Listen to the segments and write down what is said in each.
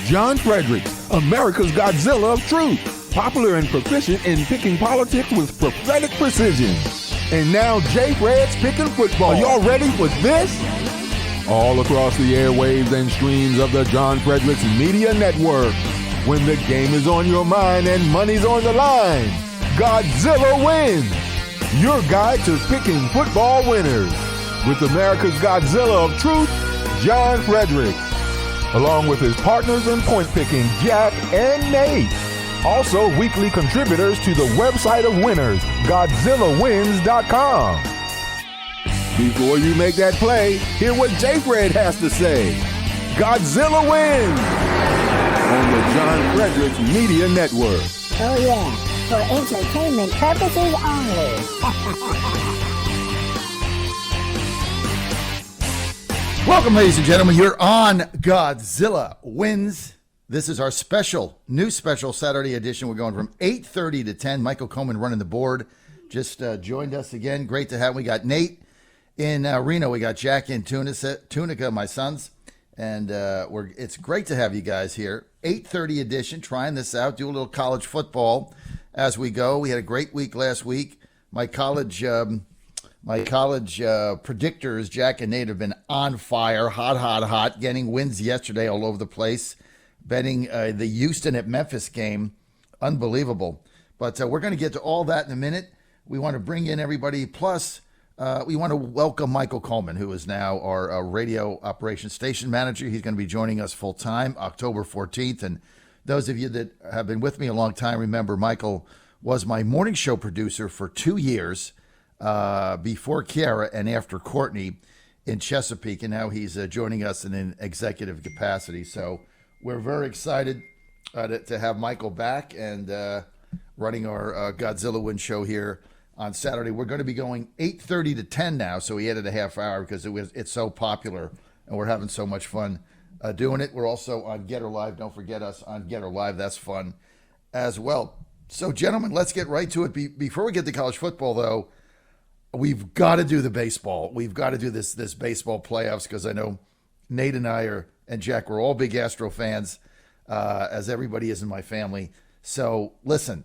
John Fredericks, America's Godzilla of truth, popular and proficient in picking politics with prophetic precision. And now Jay Fred's picking football. Are y'all ready for this? All across the airwaves and streams of the John Fredericks Media Network. When the game is on your mind and money's on the line, Godzilla Wins, your guide to picking football winners. With America's Godzilla of truth, John Fredericks, along with his partners in point picking, Jack and Nate. Also weekly contributors to the website of winners, GodzillaWins.com. Before you make that play, hear what J. Fred has to say. Godzilla Wins on the John Fredericks Media Network. Oh yeah, for entertainment purposes only. Welcome, ladies and gentlemen. You're on Godzilla Wins. This is our new special Saturday edition. We're going from 8:30 to 10. Michael Coleman running the board. Just joined us again. Great to have him. We got Nate in Reno. We got Jack in Tunica, my sons. And it's great to have you guys here. 8:30 edition, trying this out, do a little college football as we go. We had a great week last week. My college predictors, Jack and Nate, have been on fire, hot, getting wins yesterday all over the place. Betting the Houston at Memphis game, unbelievable. But we're going to get to all that in a minute. We want to bring in everybody. Plus, we want to welcome Michael Coleman, who is now our radio operations station manager. He's going to be joining us full time October 14th. And those of you that have been with me a long time remember Michael was my morning show producer for 2 years before Kiara and after Courtney in Chesapeake. And now he's joining us in an executive capacity. So we're very excited to have Michael back and running our Godzilla Win show here on Saturday. We're going to be going 8:30 to 10 now, so we added a half hour because it's so popular and we're having so much fun doing it. We're also on Getter Live. Don't forget us on Getter Live. That's fun as well. So, gentlemen, let's get right to it. Before we get to college football, though, we've got to do the baseball. We've got to do this baseball playoffs because I know Nate and I and Jack, we're all big Astro fans, as everybody is in my family. So, listen,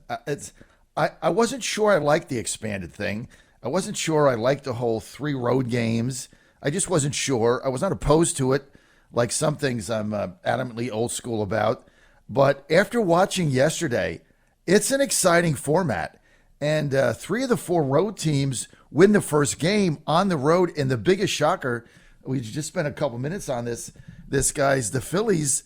I wasn't sure I liked the expanded thing. I wasn't sure I liked the whole 3 road games. I just wasn't sure. I was not opposed to it, like some things I'm adamantly old school about. But after watching yesterday, it's an exciting format. And 3 of the 4 road teams win the first game on the road. And the biggest shocker, we just spent a couple minutes on this guys, the Phillies,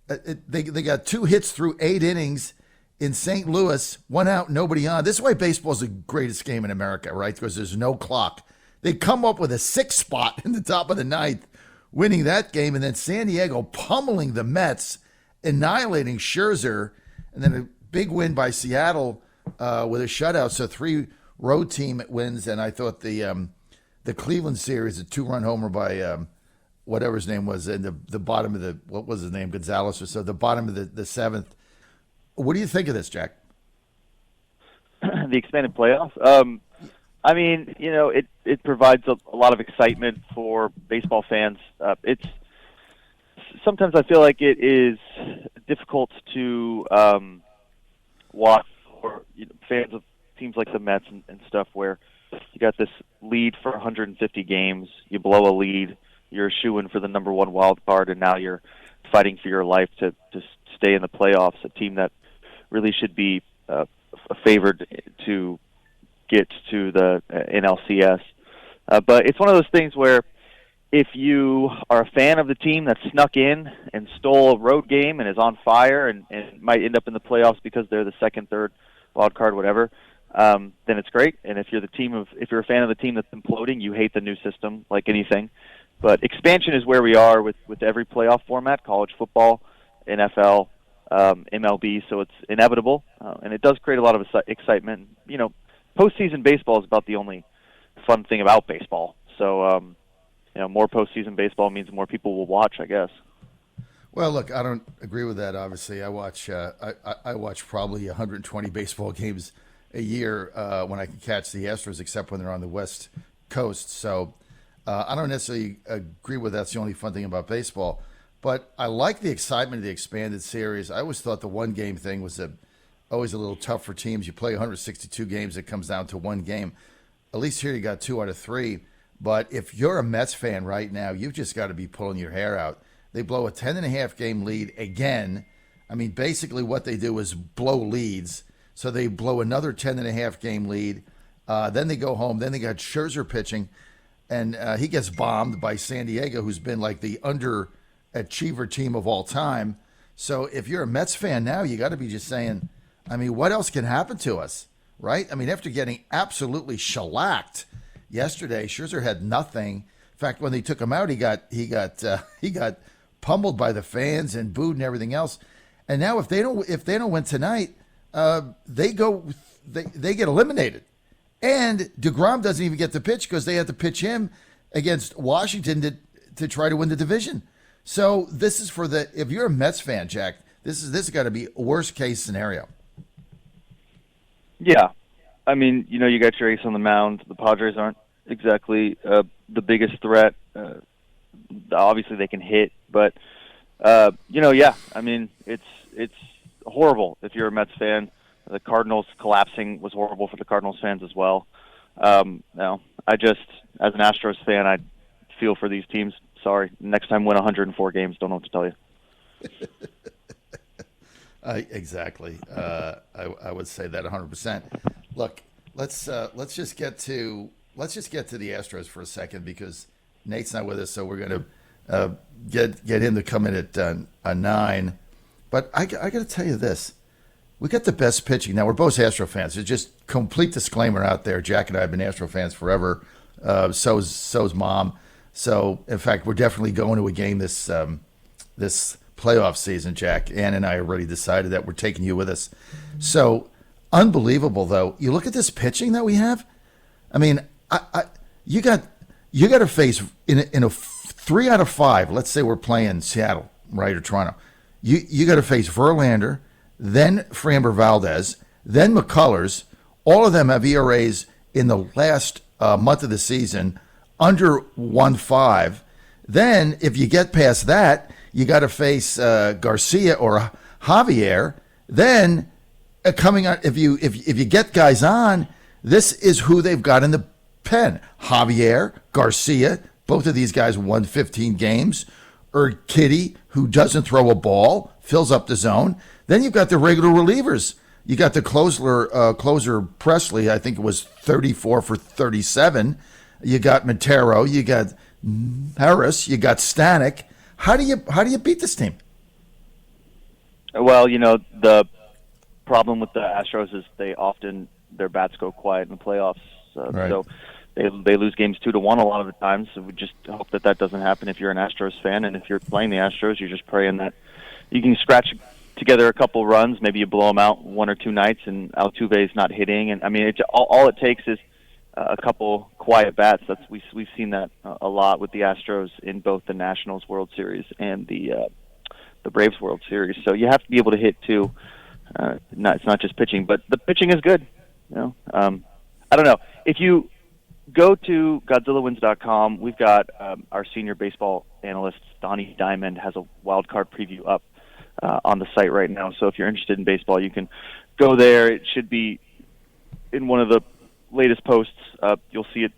they got 2 hits through 8 innings in St. Louis, 1 out, nobody on. This is why baseball is the greatest game in America, right? Because there's no clock. They come up with a 6 spot in the top of the 9th, winning that game. And then San Diego pummeling the Mets, annihilating Scherzer. And then a big win by Seattle with a shutout. So 3 road team wins. And I thought the Cleveland series, a 2-run homer by whatever his name was, in the bottom of what was his name, Gonzalez or so, the bottom of the 7th. What do you think of this, Jack? The expanded playoffs? I mean, it provides a lot of excitement for baseball fans. Sometimes I feel like it is difficult to watch for fans of teams like the Mets and stuff, where you got this lead for 150 games, you blow a lead, you're a shoo-in for the number 1 wild card, and now you're fighting for your life to stay in the playoffs, a team that really should be favored to get to the NLCS. But it's one of those things where if you are a fan of the team that snuck in and stole a road game and is on fire and might end up in the playoffs because they're the 2nd, 3rd wild card, whatever, then it's great. And if you're a fan of the team that's imploding, you hate the new system like anything. But expansion is where we are with every playoff format, college football, NFL, MLB, so it's inevitable, and it does create a lot of excitement. Postseason baseball is about the only fun thing about baseball. So, more postseason baseball means more people will watch, I guess. Well, look, I don't agree with that. Obviously, I watch probably 120 baseball games a year when I can catch the Astros, except when they're on the West Coast. So I don't necessarily agree with that's the only fun thing about baseball. But I like the excitement of the expanded series. I always thought the one-game thing was always a little tough for teams. You play 162 games, it comes down to one game. At least here you got 2 out of 3. But if you're a Mets fan right now, you've just got to be pulling your hair out. They blow a 10.5 game lead again. I mean, basically what they do is blow leads. So they blow another 10.5 game lead. Then they go home. Then they got Scherzer pitching. And he gets bombed by San Diego, who's been like the underachiever team of all time. So if you're a Mets fan now, you got to be just saying, I mean, what else can happen to us, right? I mean, after getting absolutely shellacked yesterday, Scherzer had nothing. In fact, when they took him out, he got pummeled by the fans and booed and everything else. And now if they don't win tonight, they get eliminated. And DeGrom doesn't even get to pitch because they had to pitch him against Washington to try to win the division. So this is if you're a Mets fan, Jack, this has got to be a worst case scenario. Yeah. I mean, you got your ace on the mound. The Padres aren't exactly the biggest threat. Obviously they can hit, but yeah. I mean, it's horrible if you're a Mets fan. The Cardinals collapsing was horrible for the Cardinals fans as well. No, as an Astros fan, I feel for these teams. Sorry. Next time win 104 games. Don't know what to tell you. Exactly. I would say that 100%. Look, let's just get to the Astros for a second because Nate's not with us, so we're going to get him to come in at a 9. But I got to tell you this. We got the best pitching. Now, we're both Astro fans. It's just complete disclaimer out there. Jack and I have been Astro fans forever. So's Mom. So, in fact, we're definitely going to a game this playoff season, Jack. Ann and I already decided that we're taking you with us. So, unbelievable, though. You look at this pitching that we have. I mean, you got to face in a 3 out of 5. Let's say we're playing Seattle, right, or Toronto. You got to face Verlander, then Framber Valdez, then McCullers. All of them have ERAs in the last month of the season under 1.5. Then, if you get past that, you got to face Garcia or Javier. Then, coming on, if you get guys on, this is who they've got in the pen: Javier, Garcia. Both of these guys won 15 games. Kitty, who doesn't throw a ball, fills up the zone. Then you've got the regular relievers. You got the closer Presley. I think it was 34 for 37. You got Montero. You got Harris. You got Stanek. How do you beat this team? Well, the problem with the Astros is their bats go quiet in the playoffs. Right. So they lose games 2-1 a lot of the times. So we just hope that doesn't happen if you're an Astros fan, and if you're playing the Astros, you're just praying that you can scratch together a couple runs. Maybe you blow them out 1 or 2 nights, and Altuve's not hitting. And I mean, all it takes is a couple quiet bats. We've seen that a lot with the Astros in both the Nationals World Series and the Braves World Series. So you have to be able to hit too. It's not just pitching, but the pitching is good. I don't know if you go to GodzillaWins.com. We've got our senior baseball analyst Donnie Diamond has a wild card preview up on the site right now. So if you're interested in baseball, you can go there. It should be in one of the latest posts. You'll see it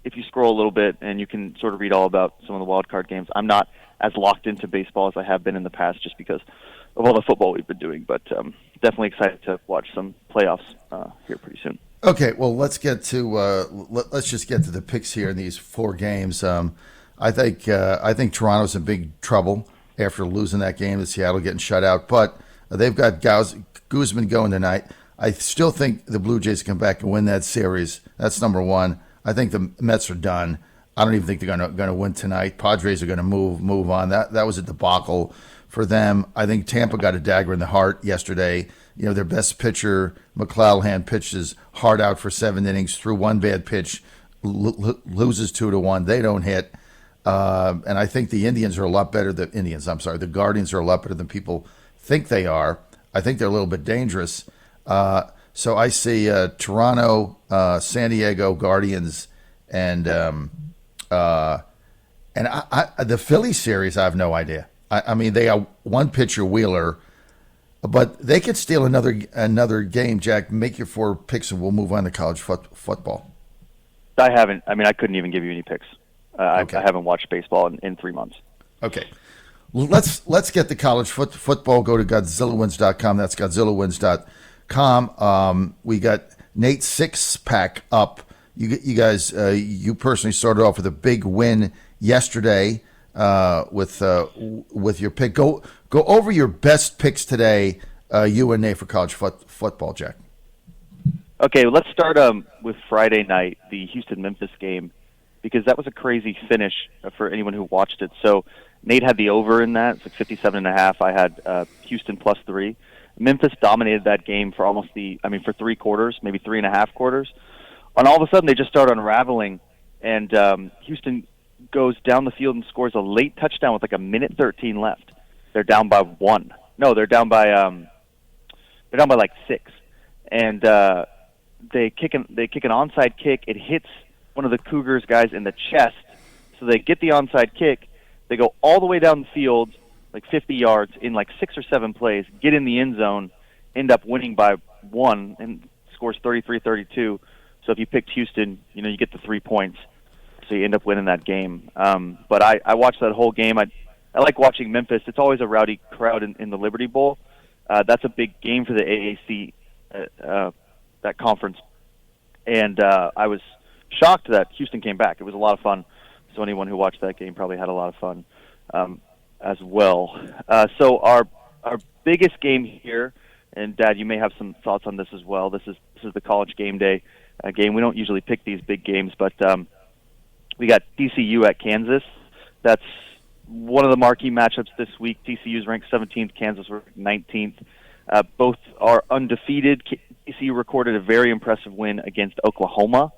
if you scroll a little bit, and you can sort of read all about some of the wild card games. I'm not as locked into baseball as I have been in the past, just because of all the football we've been doing. But definitely excited to watch some playoffs here pretty soon. Okay, well, let's just get to the picks here in these 4 games. I think Toronto's in big trouble after losing that game to Seattle, getting shut out. But they've got Guzman going tonight. I still think the Blue Jays come back and win that series. That's number 1. I think the Mets are done. I don't even think they're going to win tonight. Padres are going to move on. That was a debacle for them. I think Tampa got a dagger in the heart yesterday. Their best pitcher, McClellan, pitches hard out for 7 innings, threw 1 bad pitch, loses 2-1. They don't hit. And I think the Guardians are a lot better than people think they are. I think they're a little bit dangerous. So I see Toronto, San Diego, Guardians, and And the Philly series, I have no idea. I mean, they got one pitcher, Wheeler, but they could steal another game, Jack. Make your 4 picks, and we'll move on to college football. I haven't. I mean, I couldn't even give you any picks. Okay. I haven't watched baseball in 3 months. Okay. Let's get the college football. Go to GodzillaWins.com. That's GodzillaWins.com. We got Nate's 6-pack up. You guys, you personally started off with a big win yesterday with your pick. Go over your best picks today, you and Nate, for college football, Jack. Okay, let's start with Friday night, the Houston-Memphis game, because that was a crazy finish for anyone who watched it. So Nate had the over in that. It's like 57.5. I had Houston +3. Memphis dominated that game for for 3 quarters, maybe 3.5 quarters. And all of a sudden, they just start unraveling, and Houston goes down the field and scores a late touchdown with like 1:13 left. They're down by 1. No, they're down by like 6, and they kick an onside kick. It hits one of the Cougars guys in the chest, so they get the onside kick. They go all the way down the field, like 50 yards, in like 6 or 7 plays, get in the end zone, end up winning by 1, and scores 33-32. So if you picked Houston, you get the 3 points. So you end up winning that game. But I watched that whole game. I like watching Memphis. It's always a rowdy crowd in the Liberty Bowl. That's a big game for the AAC, that conference. And I was shocked that Houston came back. It was a lot of fun. So anyone who watched that game probably had a lot of fun as well. So our biggest game here, and Dad, you may have some thoughts on this as well. This is the College Game Day game. We don't usually pick these big games, but we got TCU at Kansas. That's one of the marquee matchups this week. TCU is ranked 17th, Kansas ranked 19th. Both are undefeated. TCU recorded a very impressive win against Oklahoma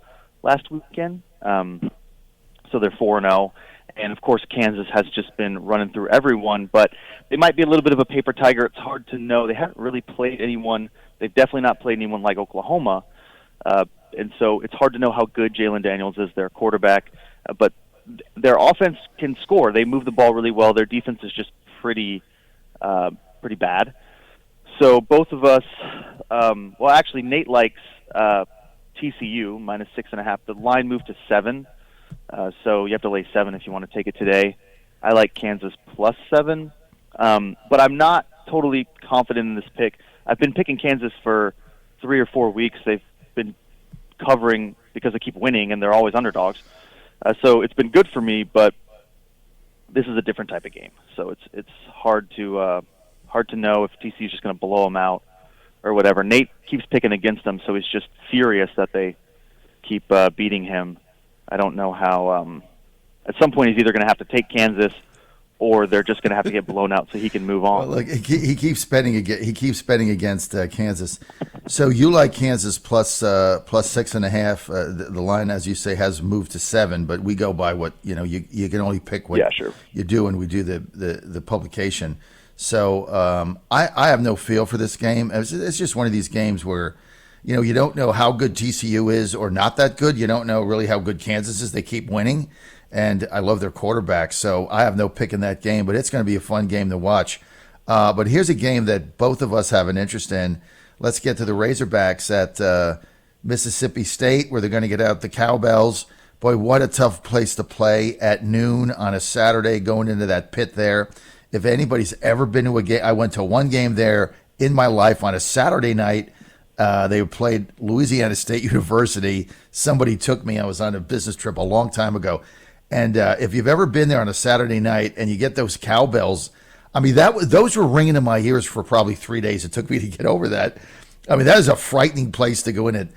last weekend. So they're 4-0. And, of course, Kansas has just been running through everyone, but they might be a little bit of a paper tiger. It's hard to know. They haven't really played anyone. They've definitely not played anyone like Oklahoma. And so it's hard to know how good Jalen Daniels is, their quarterback. But their offense can score. They move the ball really well. Their defense is just pretty bad. So both of us, actually, Nate likes TCU -6.5. The line moved to 7. So you have to lay 7 if you want to take it today. I like Kansas +7. But I'm not totally confident in this pick. I've been picking Kansas for 3 or 4 weeks. They've been covering because they keep winning, and they're always underdogs. So it's been good for me, but this is a different type of game. So it's hard to know if TCU is just going to blow them out or whatever. Nate keeps picking against them, so he's just furious that they keep beating him. I don't know how. At some point, he's either going to have to take Kansas, or they're just going to have to get blown out so he can move on. Well, look, he keeps betting against Kansas. So you like Kansas plus 6.5. The line, as you say, has moved to 7. But we go by what you can only pick what you do, and we do the publication. So I have no feel for this game. It's just one of these games where you don't know how good TCU is or not that good. You don't know really how good Kansas is. They keep winning. And I love their quarterback, so I have no pick in that game, but it's going to be a fun game to watch. But here's a game that both of us have an interest in. Let's get to the Razorbacks at Mississippi State, where they're going to get out the cowbells. Boy, what a tough place to play at noon on a Saturday, going into that pit there. If anybody's ever been to a game, I went to one game there in my life on a Saturday night. They played Louisiana State University. Somebody took me. I was on a business trip a long time ago. And if you've ever been there on a Saturday night and you get those cowbells, I mean, those were ringing in my ears for probably 3 days. It took me to get over that. I mean, that is a frightening place to go in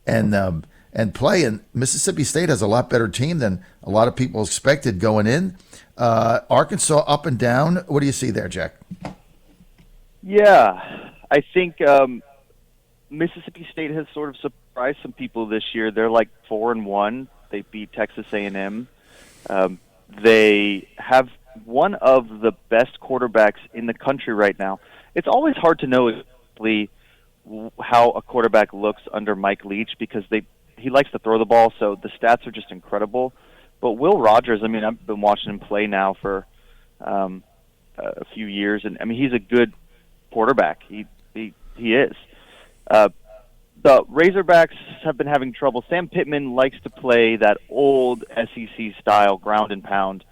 and play. And Mississippi State has a lot better team than a lot of people expected going in. Arkansas up and down. What do you see there, Jack? Yeah, I think Mississippi State has sort of surprised some people this year. They're like 4-1. They beat Texas A&M. They have one of the best quarterbacks in the country right now. It's always hard to know exactly how a quarterback looks under Mike Leach because he likes to throw the ball, so the stats are just incredible. But Will Rogers, I mean, I've been watching him play now for a few years, and I mean, he's a good quarterback. He is. The Razorbacks have been having trouble. Sam Pittman likes to play that old SEC style ground and pound,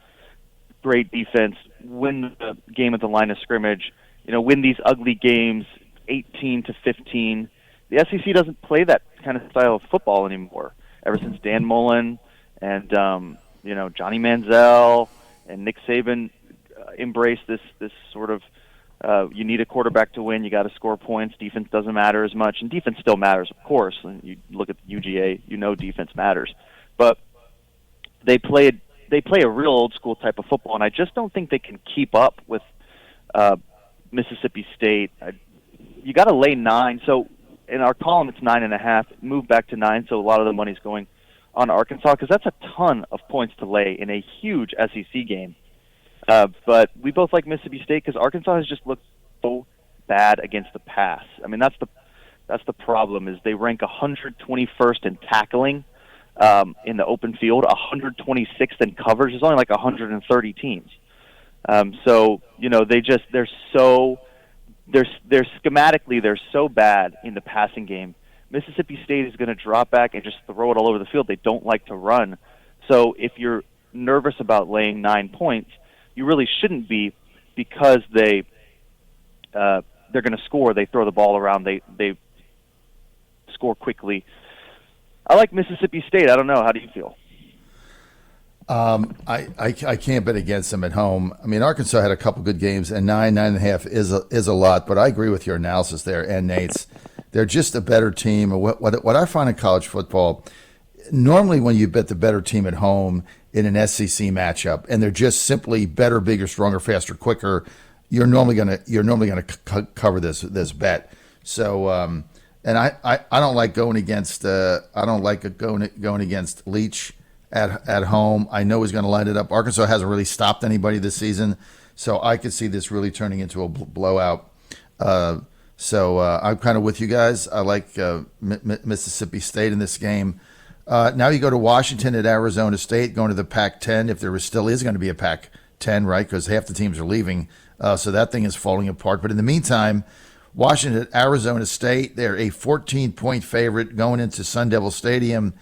great defense, win the game at the line of scrimmage, win these ugly games 18-15. The SEC doesn't play that kind of style of football anymore. Ever since Dan Mullen and Johnny Manziel and Nick Saban embraced this sort of you need a quarterback to win. You got to score points. Defense doesn't matter as much, and defense still matters, of course. And you look at the UGA, defense matters, but they play a real old school type of football, and I just don't think they can keep up with Mississippi State. You got to lay 9. So in our column, it's 9.5. It moved back to 9, so a lot of the money's going on Arkansas because that's a ton of points to lay in a huge SEC game. But we both like Mississippi State because Arkansas has just looked so bad against the pass. I mean, that's the problem is they rank 121st in tackling in the open field, 126th in coverage. There's only like 130 teams. So they're schematically they're so bad in the passing game. Mississippi State is going to drop back and just throw it all over the field. They don't like to run. So if you're nervous about laying 9 points, you really shouldn't be because they're going to score. They throw the ball around. They score quickly. I like Mississippi State. I don't know. How do you feel? I can't bet against them at home. I mean, Arkansas had a couple good games, and 9.5 is a lot. But I agree with your analysis there, and Nate's. They're just a better team. What I find in college football, normally when you bet the better team at home in an SEC matchup, and they're just simply better, bigger, stronger, faster, quicker, you're normally gonna cover this bet. So, and I don't like going against going against Leach at home. I know he's going to line it up. Arkansas hasn't really stopped anybody this season, so I could see this really turning into a blowout. So I'm kind of with you guys. I like Mississippi State in this game. Now you go to Washington at Arizona State, going to the Pac-10, if there still is going to be a Pac-10, right, because half the teams are leaving. So that thing is falling apart. But in the meantime, Washington at Arizona State, they're a 14-point favorite going into Sun Devil Stadium.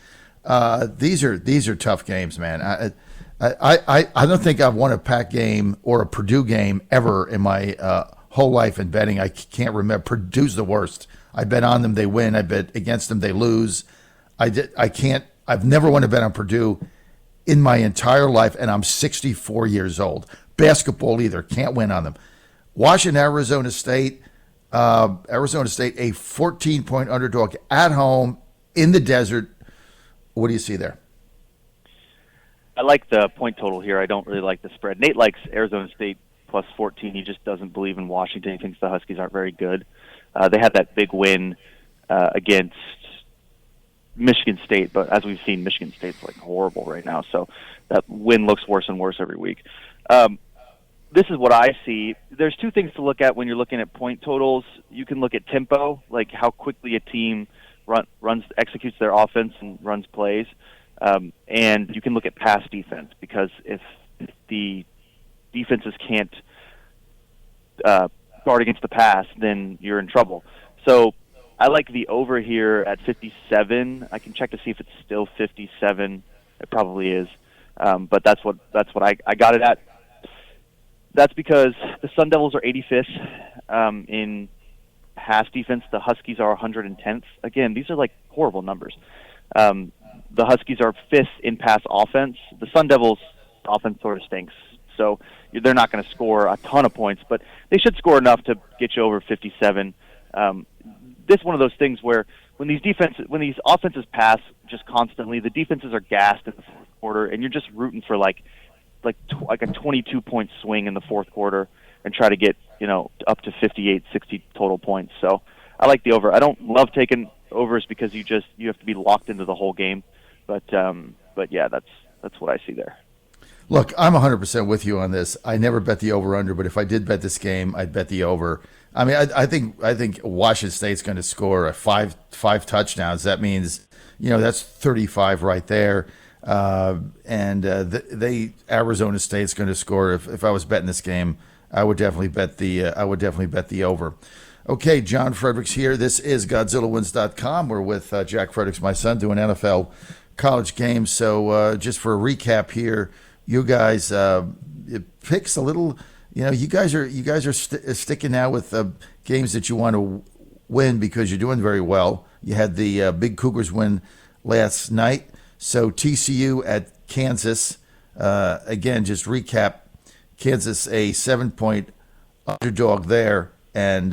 These are tough games, man. I don't think I've won a Pac game or a Purdue game ever in my whole life in betting. I can't remember. Purdue's the worst. I bet on them, they win. I bet against them, they lose. I've never won a bet on Purdue in my entire life, and I'm 64 years old. Basketball either, can't win on them. Washington, Arizona State, a 14-point underdog at home in the desert. What do you see there? I like the point total here. I don't really like the spread. Nate likes Arizona State plus 14. He just doesn't believe in Washington. He thinks the Huskies aren't very good. They had that big win against Michigan State, but as we've seen, Michigan State's like horrible right now. So that win looks worse and worse every week. This is what I see. There's two things to look at when you're looking at point totals. You can look at tempo, like how quickly a team executes their offense and runs plays, and you can look at pass defense, because if the defenses can't guard against the pass, then you're in trouble. So I like the over here at 57. I can check to see if it's still 57. It probably is, but that's what I got it at. That's because the Sun Devils are 85th in pass defense. The Huskies are 110th. Again, these are like horrible numbers. The Huskies are 5th in pass offense. The Sun Devils' offense sort of stinks, so they're not going to score a ton of points, but they should score enough to get you over 57. This is one of those things where when these offenses pass just constantly, the defenses are gassed in the fourth quarter, and you're just rooting for like a 22-point swing in the fourth quarter and try to get up to 58, 60 total points. So I like the over. I don't love taking overs because you have to be locked into the whole game, but yeah, that's what I see there. Look, I'm 100% with you on this. I never bet the over/under, but if I did bet this game, I'd bet the over. I mean, I think Washington State's going to score five touchdowns. That means, that's 35 right there. Arizona State's going to score. If I was betting this game, I would definitely bet the over. Okay, John Fredericks here. This is GodzillaWins.com. We're with Jack Fredericks, my son, doing NFL college games. So just for a recap here, you guys it picks a little. You guys are sticking now with games that you want to win because you're doing very well. You had the big Cougars win last night. So TCU at Kansas. Again, just recap. Kansas a 7-point underdog there, and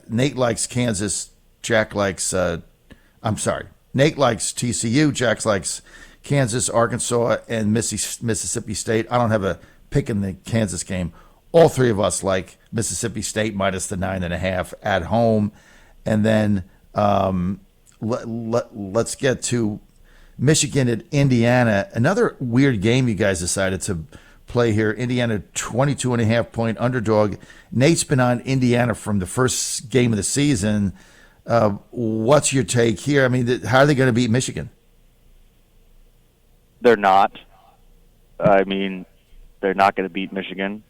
Nate likes Kansas. Jack likes. Nate likes TCU. Jack likes Kansas, Arkansas, and Mississippi State. I don't have a pick in the Kansas game. All three of us like Mississippi State minus the 9.5 at home, and then let's get to Michigan at Indiana. Another weird game you guys decided to play here. Indiana 22.5-point underdog. Nate's been on Indiana from the first game of the season. What's your take here? I mean, how are they going to beat Michigan? They're not. I mean, they're not going to beat Michigan.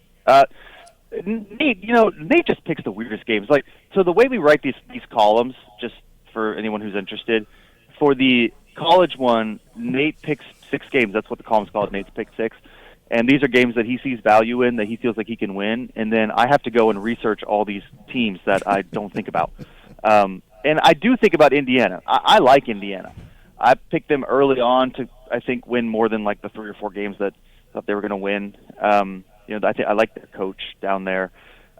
Nate just picks the weirdest games. Like, so the way we write these columns, just for anyone who's interested, for the college one, Nate picks 6 games. That's what the column's called. Nate's Pick 6. And these are games that he sees value in, that he feels like he can win. And then I have to go and research all these teams that I don't think about. And I do think about Indiana. I like Indiana. I picked them early on to, I think, win more than like the 3 or 4 games that thought they were going to win. I like their coach down there.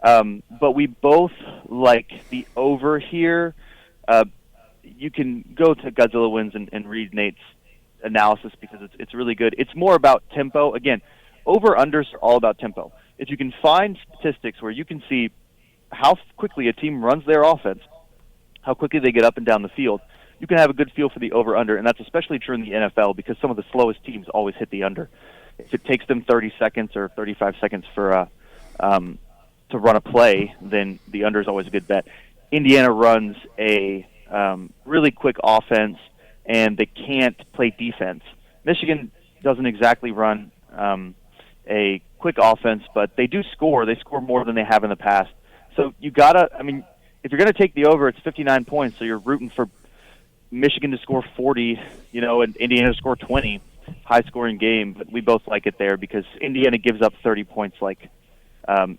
But we both like the over here. You can go to Godzilla Wins and read Nate's analysis because it's really good. It's more about tempo. Again, over-unders are all about tempo. If you can find statistics where you can see how quickly a team runs their offense, how quickly they get up and down the field, you can have a good feel for the over-under, and that's especially true in the NFL because some of the slowest teams always hit the under. If it takes them 30 seconds or 35 seconds for to run a play, then the under is always a good bet. Indiana runs a really quick offense, and they can't play defense. Michigan doesn't exactly run a quick offense, but they do score. They score more than they have in the past. So you gotta, if you're going to take the over, it's 59 points, so you're rooting for Michigan to score 40, and Indiana to score 20. High-scoring game, but we both like it there because Indiana gives up 30 points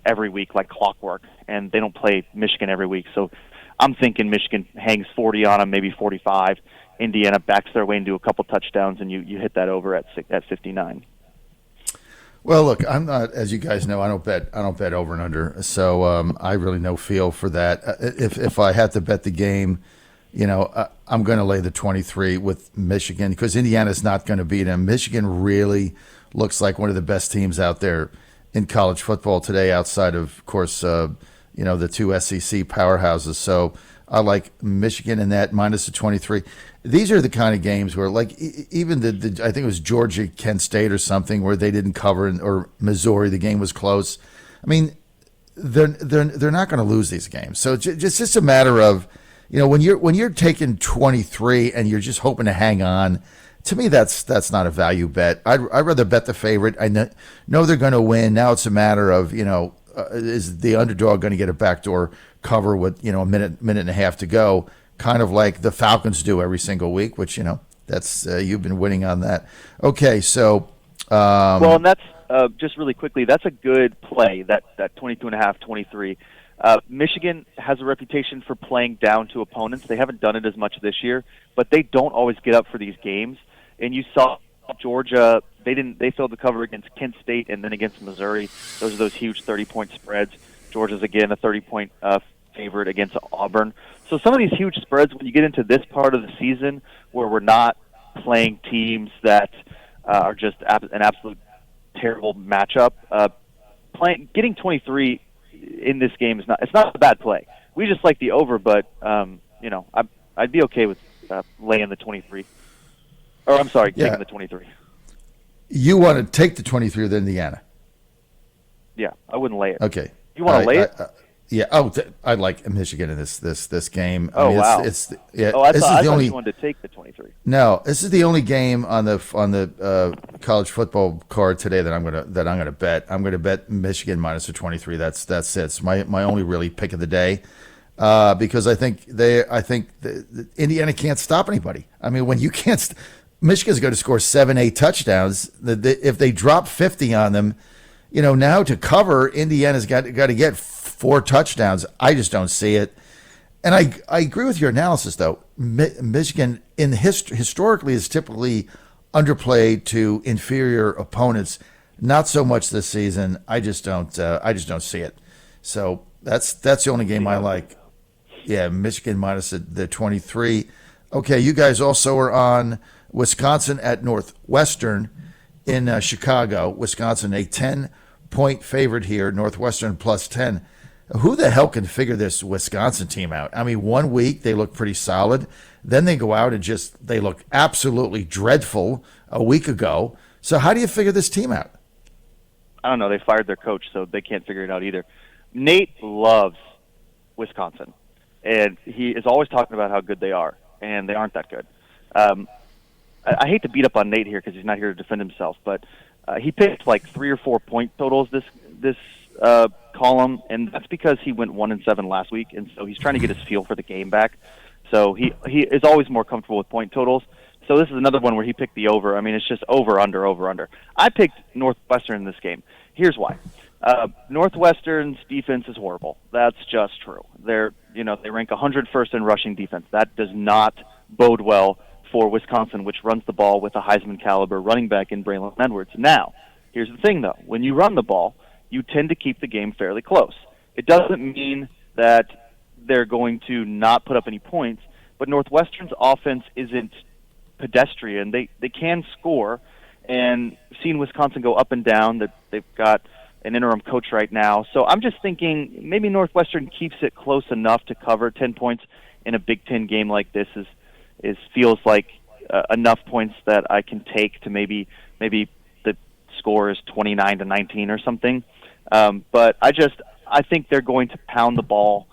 every week, like clockwork, and they don't play Michigan every week. So I'm thinking Michigan hangs 40 on them, maybe 45. Indiana backs their way into a couple touchdowns, and you hit that over at 59. Well, look, I'm not, as you guys know, I don't bet over and under, so I really no feel for that. If I had to bet the game, I'm going to lay the 23 with Michigan because Indiana's not going to beat them. Michigan really looks like one of the best teams out there in college football today, outside of course, the 2 SEC powerhouses. So I like Michigan in that minus the 23. These are the kind of games where, like, even the I think it was Georgia, Kent State, or something where they didn't cover, or Missouri, the game was close. I mean, they're not going to lose these games. So it's just a matter of, when you're taking 23 and you're just hoping to hang on. To me, that's not a value bet. I'd rather bet the favorite. I know they're going to win. Now it's a matter of, is the underdog going to get a backdoor cover with, a minute and a half to go, kind of like the Falcons do every single week, which, that's you've been winning on that. Okay, so. Well, and that's just really quickly, that's a good play, that 22.5, 23. Michigan has a reputation for playing down to opponents. They haven't done it as much this year, but they don't always get up for these games. And you saw Georgia, they failed to cover against Kent State and then against Missouri. Those are those huge 30-point spreads. Georgia's, again, a 30-point favorite against Auburn. So some of these huge spreads, when you get into this part of the season where we're not playing teams that are just an absolute terrible matchup, getting 23 in this game it's not a bad play. We just like the over, but I'd be okay with laying the 23. Or I'm sorry, taking the 23. You want to take the 23 with Indiana? Yeah, I wouldn't lay it. Okay. You want to lay it? Yeah. Oh, I like Michigan in this game. Oh, wow. Yeah. Oh, I this thought is the only. you wanted to take the 23. No, this is the only game on the college football card today that I'm gonna bet. I'm gonna bet Michigan minus the 23. That's it. It's my only really pick of the day. Because I think the Indiana can't stop anybody. I mean, when you can't, Michigan's going to score 7-8 touchdowns. If they drop 50 on them, now to cover, Indiana's got to get 4 touchdowns. I just don't see it. And I agree with your analysis, though. Michigan historically is typically underplayed to inferior opponents. Not so much this season. I just don't see it. So that's the only game I like. Yeah, Michigan minus the 23. Okay, you guys also are on Wisconsin at Northwestern in Chicago. Wisconsin, a 10-point favorite here. Northwestern plus 10. Who the hell can figure this Wisconsin team out? I mean, 1 week they look pretty solid. Then they go out and they look absolutely dreadful a week ago. So how do you figure this team out? I don't know. They fired their coach, so they can't figure it out either. Nate loves Wisconsin. And he is always talking about how good they are, and they aren't that good. I hate to beat up on Nate here because he's not here to defend himself, but he picked like 3 or 4 point totals this column, and that's because he went 1-7 last week, and so he's trying to get his feel for the game back. So he is always more comfortable with point totals. So this is another one where he picked the over. I mean, it's just over, under, over, under. I picked Northwestern in this game. Here's why. Northwestern's defense is horrible. That's just true. They rank 101st in rushing defense. That does not bode well for Wisconsin, which runs the ball with a Heisman caliber running back in Braylon Edwards. Now, here's the thing though. When you run the ball, you tend to keep the game fairly close. It doesn't mean that they're going to not put up any points, but Northwestern's offense isn't pedestrian. They can score, and seeing Wisconsin go up and down, that they've got an interim coach right now. So I'm just thinking maybe Northwestern keeps it close enough to cover 10 points in a Big Ten game like this feels like enough points that I can take to maybe the score is 29-19 or something. But I think they're going to pound the ball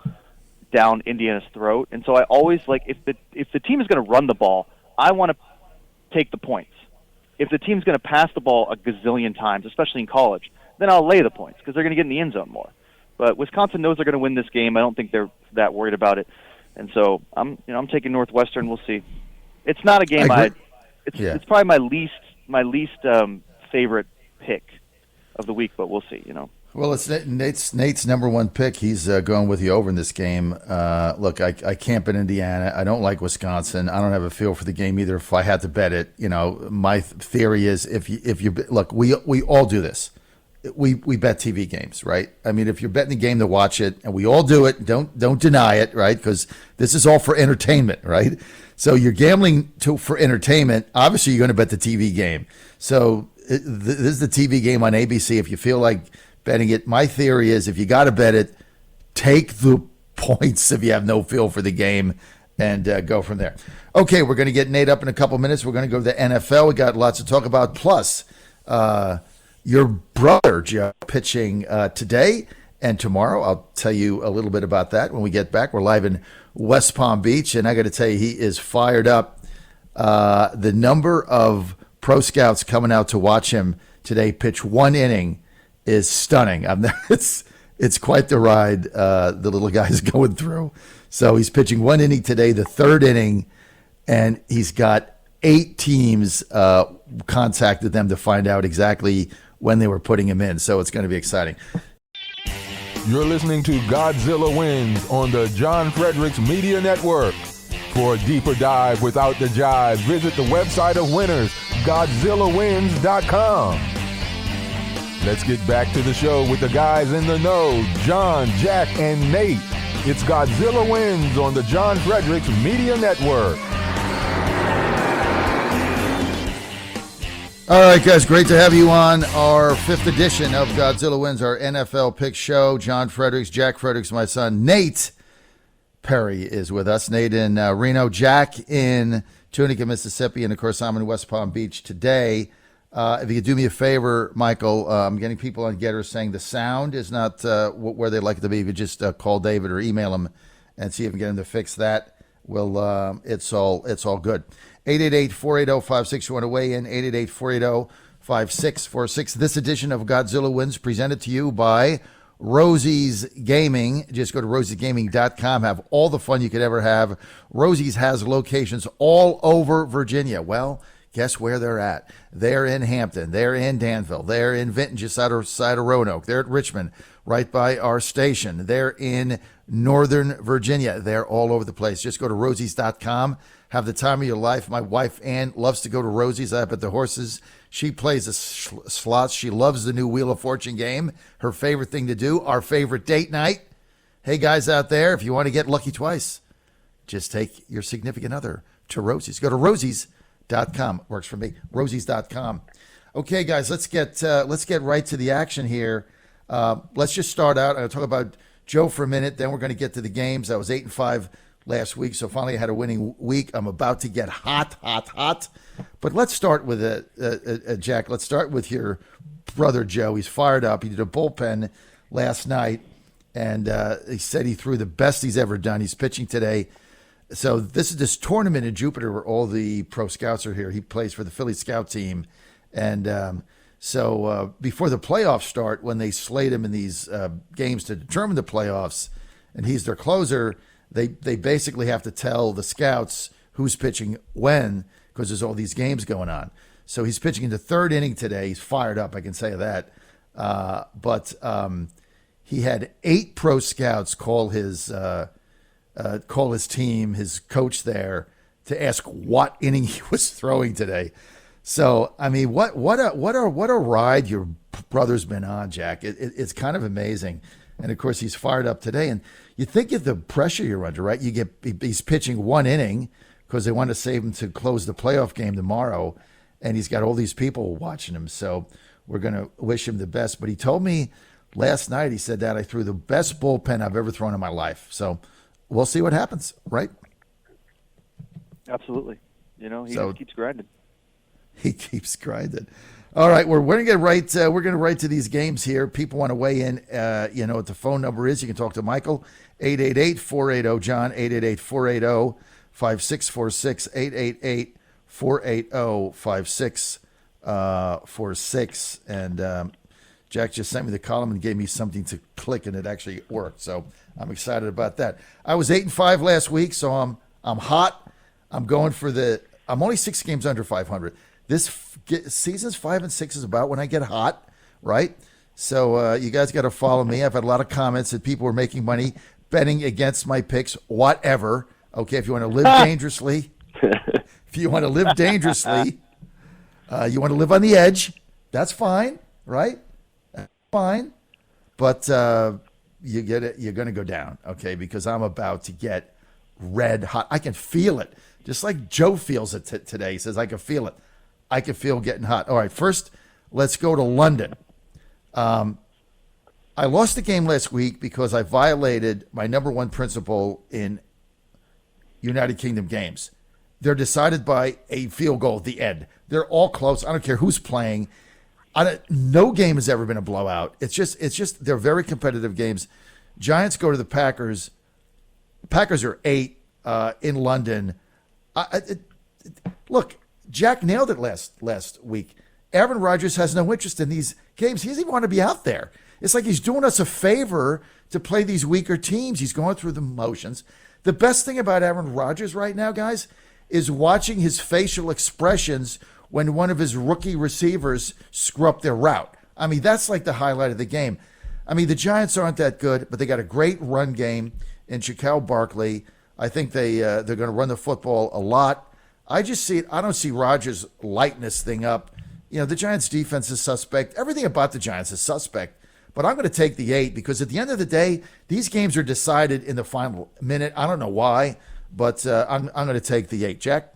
down Indiana's throat. And so I always if the team is going to run the ball, I want to take the points. If the team's going to pass the ball a gazillion times, especially in college, then I'll lay the points because they're going to get in the end zone more. But Wisconsin knows they're going to win this game. I don't think they're that worried about it, and so I'm taking Northwestern. We'll see. It's not a game it's probably my least favorite pick of the week, but we'll see. Well, it's Nate's number one pick. He's going with you over in this game. Look, I can't bet Indiana. I don't like Wisconsin. I don't have a feel for the game either. If I had to bet it, my theory is if you look, we all do this. We bet TV games, right? I mean, if you're betting the game to watch it, and we all do it, don't deny it, right? Because this is all for entertainment, right? So you're gambling for entertainment. Obviously, you're going to bet the TV game. So this is the TV game on ABC. If you feel like betting it, my theory is if you got to bet it, take the points if you have no feel for the game and go from there. Okay, we're going to get Nate up in a couple minutes. We're going to go to the NFL. We got lots to talk about. Plus, your brother, Joe, pitching today and tomorrow. I'll tell you a little bit about that when we get back. We're live in West Palm Beach, and I got to tell you, he is fired up. The number of pro scouts coming out to watch him today pitch 1 inning is stunning. It's quite the ride the little guy's going through. So he's pitching 1 inning today, the 3rd inning, and he's got 8 teams contacted them to find out exactly when they were putting him in. So it's going to be exciting. You're listening to Godzilla Wins on the John Fredericks Media Network. For a deeper dive without the jive, visit the website of winners, GodzillaWins.com. Let's get back to the show with the guys in the know, John, Jack, and Nate. It's Godzilla Wins on the John Fredericks Media Network. All right, guys, great to have you on our 5th edition of Godzilla Wins, our NFL pick show. John Fredericks, Jack Fredericks, my son, Nate Perry is with us. Nate in Reno, Jack in Tunica, Mississippi, and, of course, I'm in West Palm Beach today. If you could do me a favor, Michael, I'm getting people on Getter saying the sound is not where they'd like it to be. If you just call David or email him and see if we can get him to fix that, it's all good. 888-480-56. You want to weigh in? 888-480-5646. This edition of Godzilla Wins presented to you by Rosie's Gaming. Just go to rosiesgaming.com. Have all the fun you could ever have. Rosie's has locations all over Virginia. Well, guess where they're at? They're in Hampton. They're in Danville. They're in Vinton, just side of Roanoke. They're at Richmond, right by our station. They're in Northern Virginia. They're all over the place. Just go to rosies.com. Have the time of your life. My wife, Ann, loves to go to Rosie's up at the horses. She plays the slots. She loves the new Wheel of Fortune game. Her favorite thing to do, our favorite date night. Hey, guys out there, if you want to get lucky twice, just take your significant other to Rosie's. Go to rosies.com. Works for me. Rosies.com. Okay, guys, let's get right to the action here. Let's just start out. I'm going to talk about Joe for a minute. Then we're going to get to the games. I was 8-5 last week, so finally I had a winning week. I'm about to get hot. But let's start with Jack. Let's start with your brother Joe. He's fired up. He did a bullpen last night, and he said he threw the best he's ever done. He's pitching today. So this is this tournament in Jupiter where all the pro scouts are here. He plays for the Philly Scout team. And so before the playoffs start, when they slate him in these games to determine the playoffs, and he's their closer, they basically have to tell the scouts who's pitching when, because there's all these games going on. So he's pitching in the third inning today. He's fired up, I can say that. But he had 8 pro scouts call his team, his coach there, to ask what inning he was throwing today. So I mean, what a ride your brother's been on, Jack. It's kind of amazing. And of course, he's fired up today. And you think of the pressure you're under, right? He's pitching 1 inning because they want to save him to close the playoff game tomorrow, and he's got all these people watching him. So we're going to wish him the best. But he told me last night, he said that I threw the best bullpen I've ever thrown in my life. So we'll see what happens, right? Absolutely. He just keeps grinding. He keeps grinding. All right, we're going to get right. We're going to right to these games here. People want to weigh in. You know what the phone number is. You can talk to Michael, 888-480-JOHN, 888-480-5646, 888-480-5646. And Jack just sent me the column and gave me something to click, and it actually worked. So I'm excited about that. I was 8-5 last week, so I'm hot. I'm going for I'm only 6 games under 500. This season's 5 and 6 is about when I get hot, right? So you guys got to follow me. I've had a lot of comments that people were making money betting against my picks, whatever. Okay, if you want to live dangerously, you want to live on the edge, that's fine, right? That's fine. But you're going to go down, okay, because I'm about to get red hot. I can feel it, just like Joe feels it today. He says, I can feel it. I can feel getting hot. All right, first, let's go to London. I lost the game last week because I violated my number one principle in United Kingdom games. They're decided by a field goal at the end. They're all close. I don't care who's playing. No game has ever been a blowout. It's just they're very competitive games. Giants go to the Packers. Packers are 8 in London. Look, Jack nailed it last week. Aaron Rodgers has no interest in these games. He doesn't even want to be out there. It's like he's doing us a favor to play these weaker teams. He's going through the motions. The best thing about Aaron Rodgers right now, guys, is watching his facial expressions when one of his rookie receivers screw up their route. I mean, that's like the highlight of the game. I mean, the Giants aren't that good, but they got a great run game in Shaquille Barkley. I think they're going to run the football a lot. I don't see Rodgers lighting this thing up. You know, the Giants' defense is suspect. Everything about the Giants is suspect. But I'm going to take the 8 because at the end of the day, these games are decided in the final minute. I don't know why, but I'm going to take the 8. Jack?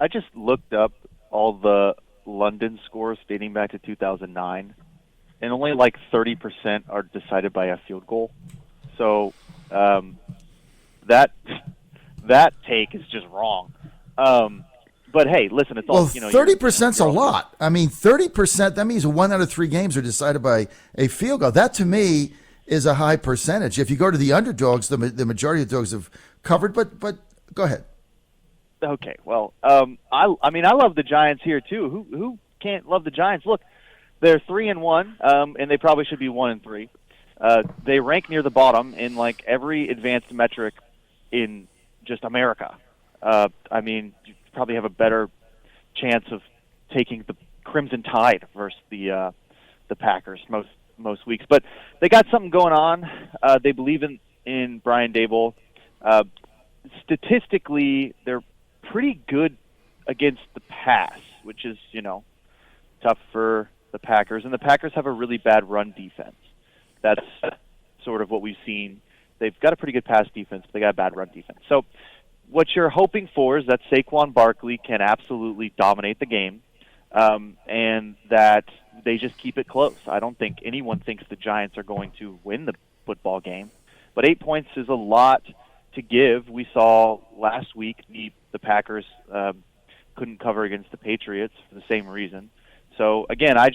I just looked up all the London scores dating back to 2009, and only like 30% are decided by a field goal. So that take is just wrong. But But hey, listen, it's all 30%'s a lot. I mean, 30%. That means 1 out of 3 games are decided by a field goal. That to me is a high percentage. If you go to the underdogs, the majority of the dogs have covered. But go ahead. Okay. Well, I love the Giants here too. Who can't love the Giants? Look, they're 3-1, and they probably should be 1-3. They rank near the bottom in like every advanced metric in just America. You probably have a better chance of taking the Crimson Tide versus the Packers most weeks. But they got something going on. They believe in Brian Daboll. Statistically, they're pretty good against the pass, which is, tough for the Packers. And the Packers have a really bad run defense. That's sort of what we've seen. They've got a pretty good pass defense, but they got a bad run defense. So what you're hoping for is that Saquon Barkley can absolutely dominate the game, and that they just keep it close. I don't think anyone thinks the Giants are going to win the football game, but 8 points is a lot to give. We saw last week the Packers couldn't cover against the Patriots for the same reason. So again, I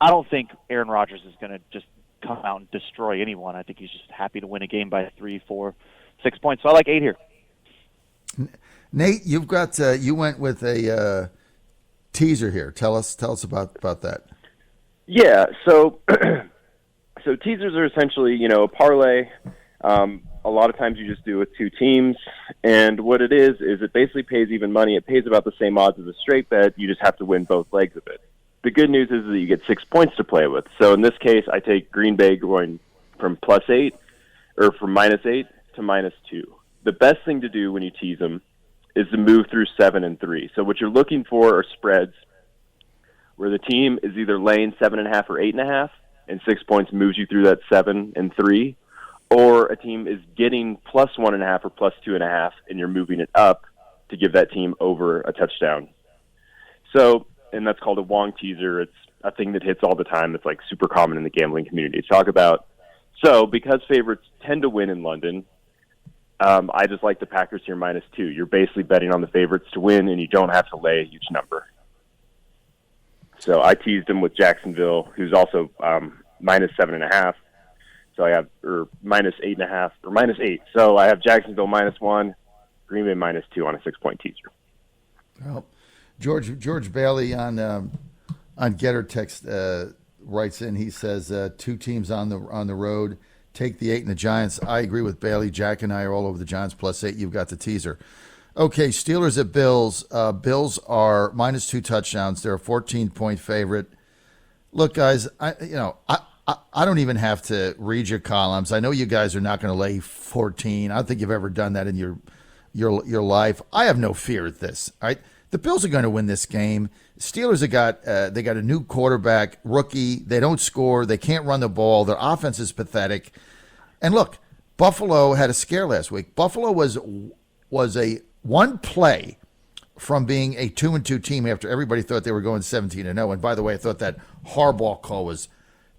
don't think Aaron Rodgers is going to just come out and destroy anyone. I think he's just happy to win a game by 3, 4, 6 points. So I like 8 here. Nate, you've got you went with a teaser here. Tell us about that. Yeah, so teasers are essentially, a parlay. A lot of times you just do it with 2 teams, and what it is it basically pays even money. It pays about the same odds as a straight bet. You just have to win both legs of it. The good news is that you get 6 points to play with. So in this case, I take Green Bay going from +8 or from -8 to -2. The best thing to do when you tease them is to move through 7 and 3. So what you're looking for are spreads where the team is either laying 7.5 or 8.5, and 6 points moves you through that 7 and 3, or a team is getting +1.5 or +2.5, and you're moving it up to give that team over a touchdown. So, and that's called a Wong teaser. It's a thing that hits all the time. It's like super common in the gambling community to talk about. So because favorites tend to win in London, I just like the Packers here -2. You're basically betting on the favorites to win, and you don't have to lay a huge number. So I teased him with Jacksonville, who's also -7.5. So I have, or -8.5, or -8. So I have Jacksonville -1, Green Bay -2 on a 6-point teaser. Well, George Bailey on Getter Text writes in. He says 2 teams on the road. Take the 8 and the Giants. I agree with Bailey. Jack and I are all over the Giants +8. You've got the teaser. Okay, Steelers at Bills. Bills are -2 touchdowns. They're a 14-point favorite. Look, guys, I don't even have to read your columns. I know you guys are not going to lay 14. I don't think you've ever done that in your life. I have no fear at this. All right, the Bills are going to win this game. Steelers have got a new quarterback, rookie. They don't score. They can't run the ball. Their offense is pathetic. And look, Buffalo had a scare last week. Buffalo was a one play from being a 2-2 team after everybody thought they were going 17-0. And by the way, I thought that Harbaugh call was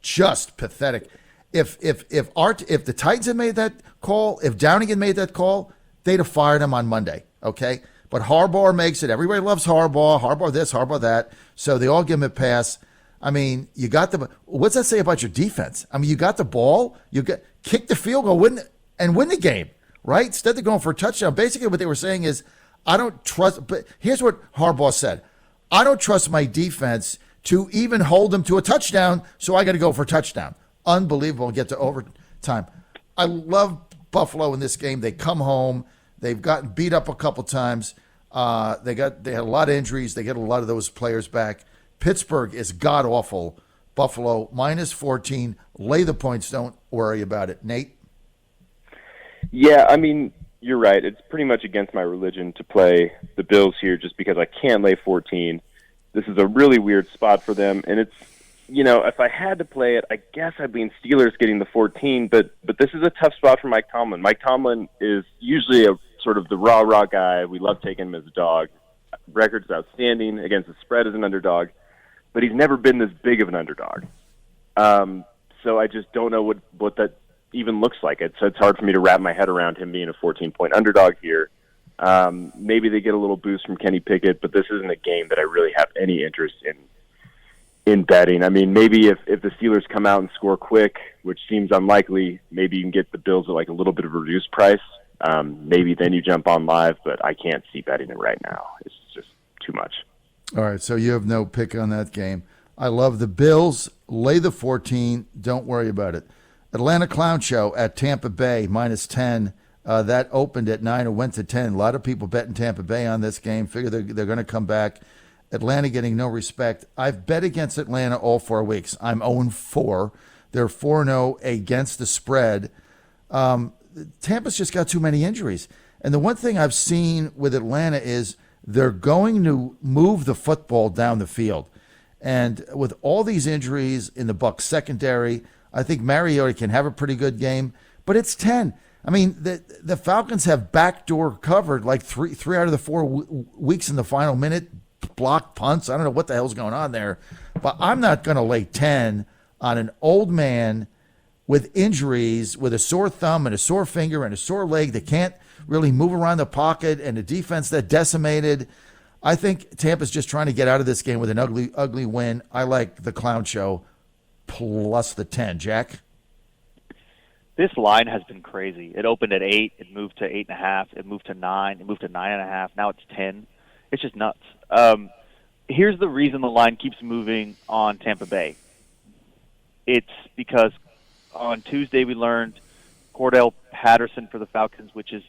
just pathetic. If the Titans had made that call, if Downing had made that call, they'd have fired him on Monday. Okay. But Harbaugh makes it. Everybody loves Harbaugh. Harbaugh this, Harbaugh that. So they all give him a pass. I mean, you got the. What's that say about your defense? I mean, you got the ball. You kick the field goal, win the game, right? Instead of going for a touchdown. Basically, what they were saying is, I don't trust. But here's what Harbaugh said: I don't trust my defense to even hold them to a touchdown. So I got to go for a touchdown. Unbelievable. Get to overtime. I love Buffalo in this game. They come home. They've gotten beat up a couple times. They had a lot of injuries. They get a lot of those players back. Pittsburgh is god-awful. Buffalo, -14. Lay the points. Don't worry about it. Nate? Yeah, I mean, you're right. It's pretty much against my religion to play the Bills here just because I can't lay 14. This is a really weird spot for them. And it's, if I had to play it, I guess I'd lean Steelers getting the 14. But this is a tough spot for Mike Tomlin. Mike Tomlin is usually a sort of the rah-rah guy. We love taking him as a dog. Record's outstanding against the spread as an underdog, but he's never been this big of an underdog. So I just don't know what that even looks like. It's hard for me to wrap my head around him being a 14-point underdog here. Maybe they get a little boost from Kenny Pickett, but this isn't a game that I really have any interest in betting. I mean, maybe if the Steelers come out and score quick, which seems unlikely, maybe you can get the Bills at like a little bit of a reduced price. Maybe then you jump on live, but I can't see betting it right now. It's just too much. All right, so you have no pick on that game. I love the Bills. Lay the 14. Don't worry about it. Atlanta Clown Show at Tampa Bay, -10. That opened at 9 and went to 10. A lot of people betting Tampa Bay on this game. Figure they're going to come back. Atlanta getting no respect. I've bet against Atlanta all 4 weeks. I'm 0-4. They're 4-0 against the spread. Tampa's just got too many injuries. And the one thing I've seen with Atlanta is they're going to move the football down the field. And with all these injuries in the Bucs secondary, I think Mariota can have a pretty good game. But it's 10. I mean, the Falcons have backdoor covered like three out of the 4 weeks in the final minute, blocked punts. I don't know what the hell's going on there. But I'm not going to lay 10 on an old man with injuries, with a sore thumb and a sore finger and a sore leg that can't really move around the pocket, and a defense that decimated. I think Tampa's just trying to get out of this game with an ugly win. I like the Clown Show plus the 10. Jack? This line has been crazy. It opened at 8, it moved to 8.5, it moved to 9, it moved to 9.5. Now it's 10. It's just nuts. Here's the reason the line keeps moving on Tampa Bay. It's because on Tuesday we learned Cordell Patterson for the Falcons, which is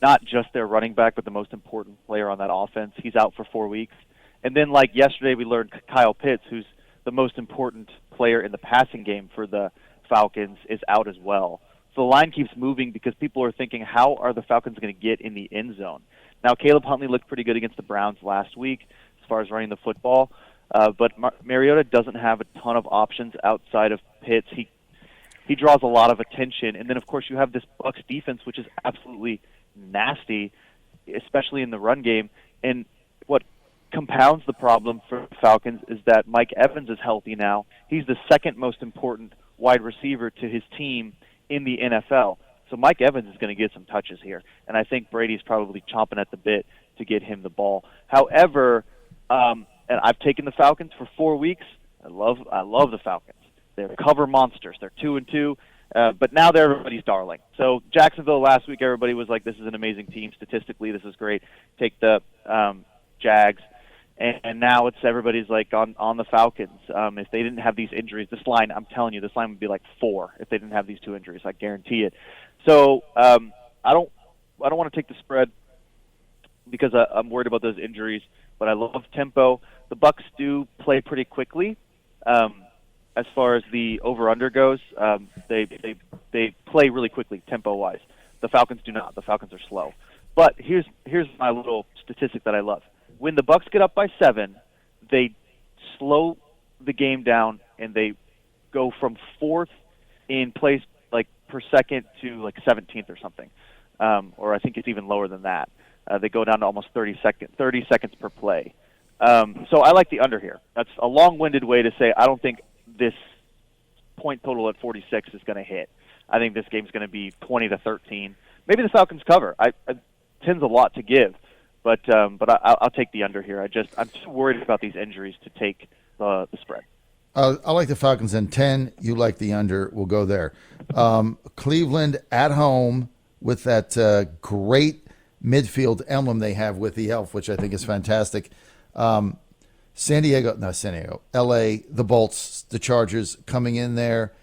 not just their running back, but the most important player on that offense. He's out for 4 weeks. And then, like yesterday, we learned Kyle Pitts, who's the most important player in the passing game for the Falcons, is out as well. So the line keeps moving because people are thinking, how are the Falcons going to get in the end zone? Now, Caleb Huntley looked pretty good against the Browns last week as far as running the football, but Mariota doesn't have a ton of options outside of Pitts. He draws a lot of attention. And then, of course, you have this Bucs defense, which is absolutely nasty, especially in the run game. And what compounds the problem for the Falcons is that Mike Evans is healthy now. He's the second most important wide receiver to his team in the NFL. So Mike Evans is going to get some touches here. And I think Brady's probably chomping at the bit to get him the ball. However, and I've taken the Falcons for 4 weeks. I love the Falcons. They're cover monsters. They're 2-2. But now they're everybody's darling. So Jacksonville last week, everybody was like, this is an amazing team. Statistically, this is great. Take the Jags. And now it's everybody's like on the Falcons. If they didn't have these injuries, this line, I'm telling you, this line would be like 4 if they didn't have these 2 injuries. I guarantee it. So I don't want to take the spread because I'm worried about those injuries. But I love tempo. The Bucs do play pretty quickly. As far as the over/under goes, they play really quickly, tempo-wise. The Falcons do not. The Falcons are slow. But here's my little statistic that I love. When the Bucs get up by 7, they slow the game down and they go from 4th in place like per second to like 17th or something, or I think it's even lower than that. They go down to almost 30 seconds per play. So I like the under here. That's a long-winded way to say I don't think this point total at 46 is going to hit. I think this game's going to be 20-13. Maybe the Falcons cover. 10's a lot to give, but I'll take the under here. I'm too worried about these injuries to take the spread. I like the Falcons in 10. You like the under. We'll go there. Cleveland at home with that great midfield emblem they have with the elf, which I think is fantastic. L.A., the Bolts, the Chargers coming in there.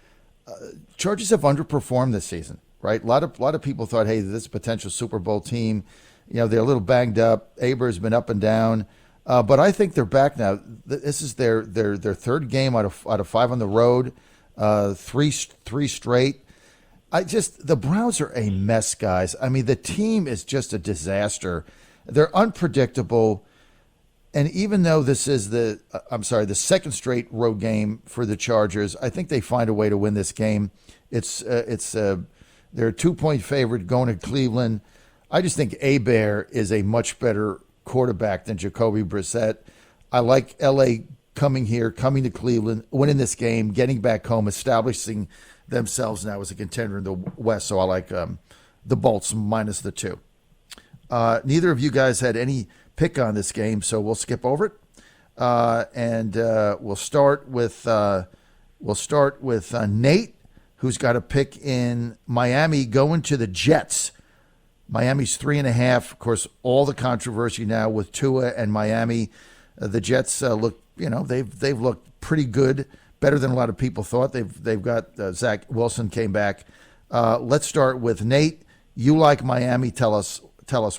Chargers have underperformed this season, right? A lot of people thought, hey, this is a potential Super Bowl team. You know, they're a little banged up. Aber's been up and down. But I think they're back now. This is their third game out of 5 on the road, three straight. The Browns are a mess, guys. I mean, the team is just a disaster. They're unpredictable. And even though this is the second straight road game for the Chargers, I think they find a way to win this game. They're a 2-point favorite going to Cleveland. I just think Aber is a much better quarterback than Jacoby Brissett. I like L.A. coming to Cleveland, winning this game, getting back home, establishing themselves now as a contender in the West. So I like the Bolts minus the 2. Neither of you guys had any pick on this game, so we'll skip over it. And we'll start with Nate, who's got a pick in Miami going to the Jets. Miami's 3.5. Of course, all the controversy now with Tua and Miami. The Jets look, they've looked pretty good, better than a lot of people thought. They've got Zach Wilson came back. Let's start with Nate. You like Miami? Tell us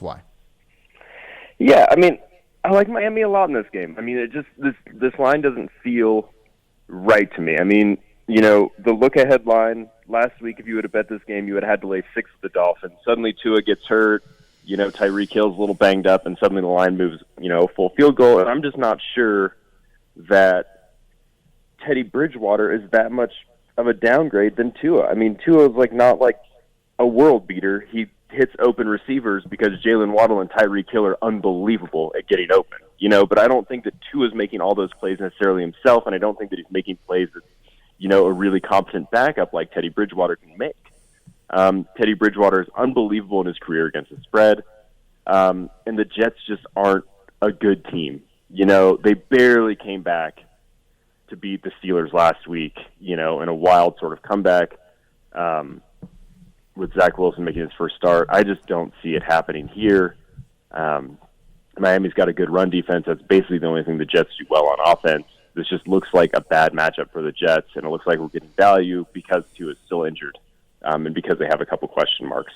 why. Yeah, I mean, I like Miami a lot in this game. I mean, it just this line doesn't feel right to me. I mean, the look-ahead line last week, if you would have bet this game, you would have had to lay 6 with the Dolphins. Suddenly Tua gets hurt, Tyreek Hill's a little banged up, and suddenly the line moves, a full field goal. And I'm just not sure that Teddy Bridgewater is that much of a downgrade than Tua. I mean, Tua is not a world beater. He hits open receivers because Jalen Waddle and Tyreek Hill are unbelievable at getting open, but I don't think that Tua is making all those plays necessarily himself, and I don't think that he's making plays that, a really competent backup like Teddy Bridgewater can make. Teddy Bridgewater is unbelievable in his career against the spread, and the Jets just aren't a good team. They barely came back to beat the Steelers last week, in a wild sort of comeback. With Zach Wilson making his first start, I just don't see it happening here. Miami's got a good run defense. That's basically the only thing the Jets do well on offense. This just looks like a bad matchup for the Jets, and it looks like we're getting value because Tua is still injured, and because they have a couple question marks.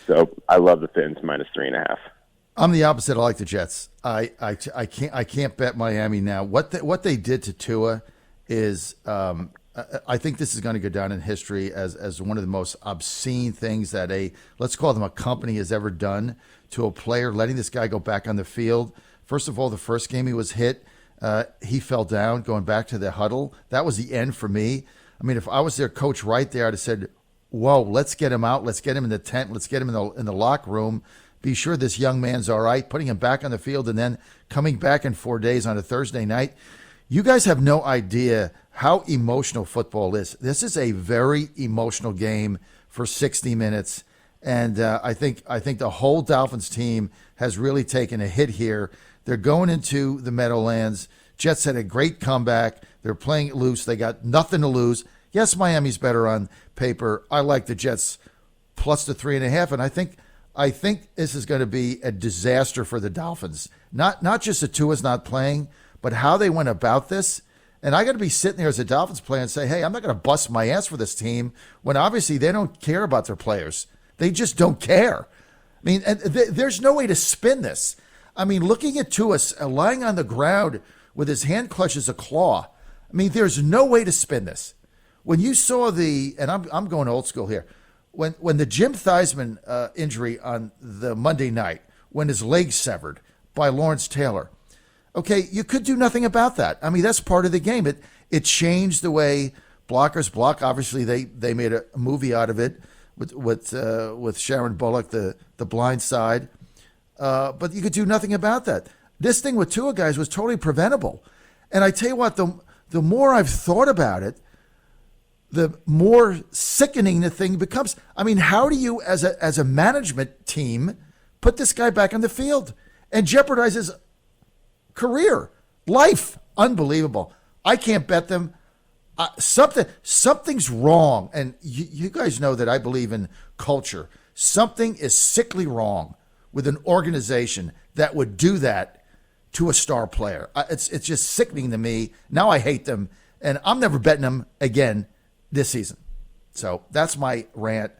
So I love the Fins -3.5. I'm the opposite. I like the Jets. I can't bet Miami now. What they did to Tua is. I think this is going to go down in history as one of the most obscene things that let's call them a company has ever done to a player, letting this guy go back on the field. First of all, the first game he was hit, he fell down going back to the huddle. That was the end for me. I mean, if I was their coach right there, I'd have said, whoa, let's get him out. Let's get him in the tent. Let's get him in the locker room. Be sure this young man's all right. Putting him back on the field and then coming back in 4 days on a Thursday night. You guys have no idea how emotional football is. This is a very emotional game for 60 minutes, and I think the whole Dolphins team has really taken a hit here. They're going into the Meadowlands. Jets had a great comeback. They're playing it loose. They got nothing to lose. Yes, Miami's better on paper. I like the Jets plus the 3.5, and I think this is going to be a disaster for the Dolphins. Not just that Tua's not playing, but how they went about this. And I got to be sitting there as a Dolphins player and say, hey, I'm not going to bust my ass for this team when obviously they don't care about their players. They just don't care. I mean, and there's no way to spin this. I mean, looking at Tua lying on the ground with his hand clutched as a claw, I mean, there's no way to spin this. When you saw and I'm going old school here, when the Jim Theismann injury on the Monday night, when his leg severed by Lawrence Taylor, okay, you could do nothing about that. I mean, that's part of the game. It changed the way blockers block. Obviously, they made a movie out of it with Sharon Bullock, the Blind Side. But you could do nothing about that. This thing with Tua, guys, was totally preventable. And I tell you what, the more I've thought about it, the more sickening the thing becomes. I mean, how do you, as a management team, put this guy back on the field and jeopardize his career, life? Unbelievable. I can't bet them. Something's wrong. And you guys know that I believe in culture. Something is sickly wrong with an organization that would do that to a star player. It's just sickening to me. Now I hate them, and I'm never betting them again this season. So that's my rant.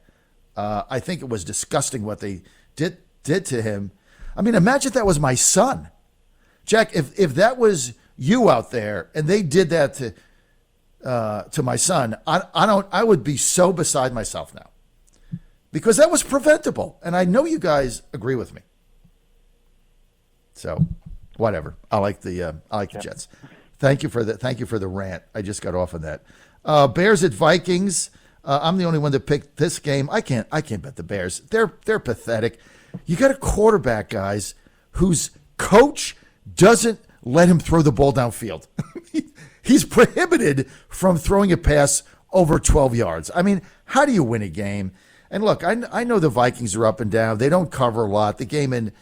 I think it was disgusting what they did to him. I mean, imagine if that was my son. Jack, if that was you out there and they did that to my son, I would be so beside myself now, because that was preventable, and I know you guys agree with me. So, whatever. I like the Jets. Thank you for the rant. I just got off on that. Bears at Vikings. I'm the only one that picked this game. I can't bet the Bears. They're pathetic. You got a quarterback, guys, whose coach doesn't let him throw the ball downfield. He's prohibited from throwing a pass over 12 yards. I mean, how do you win a game? And look, I know the Vikings are up and down. They don't cover a lot. The game in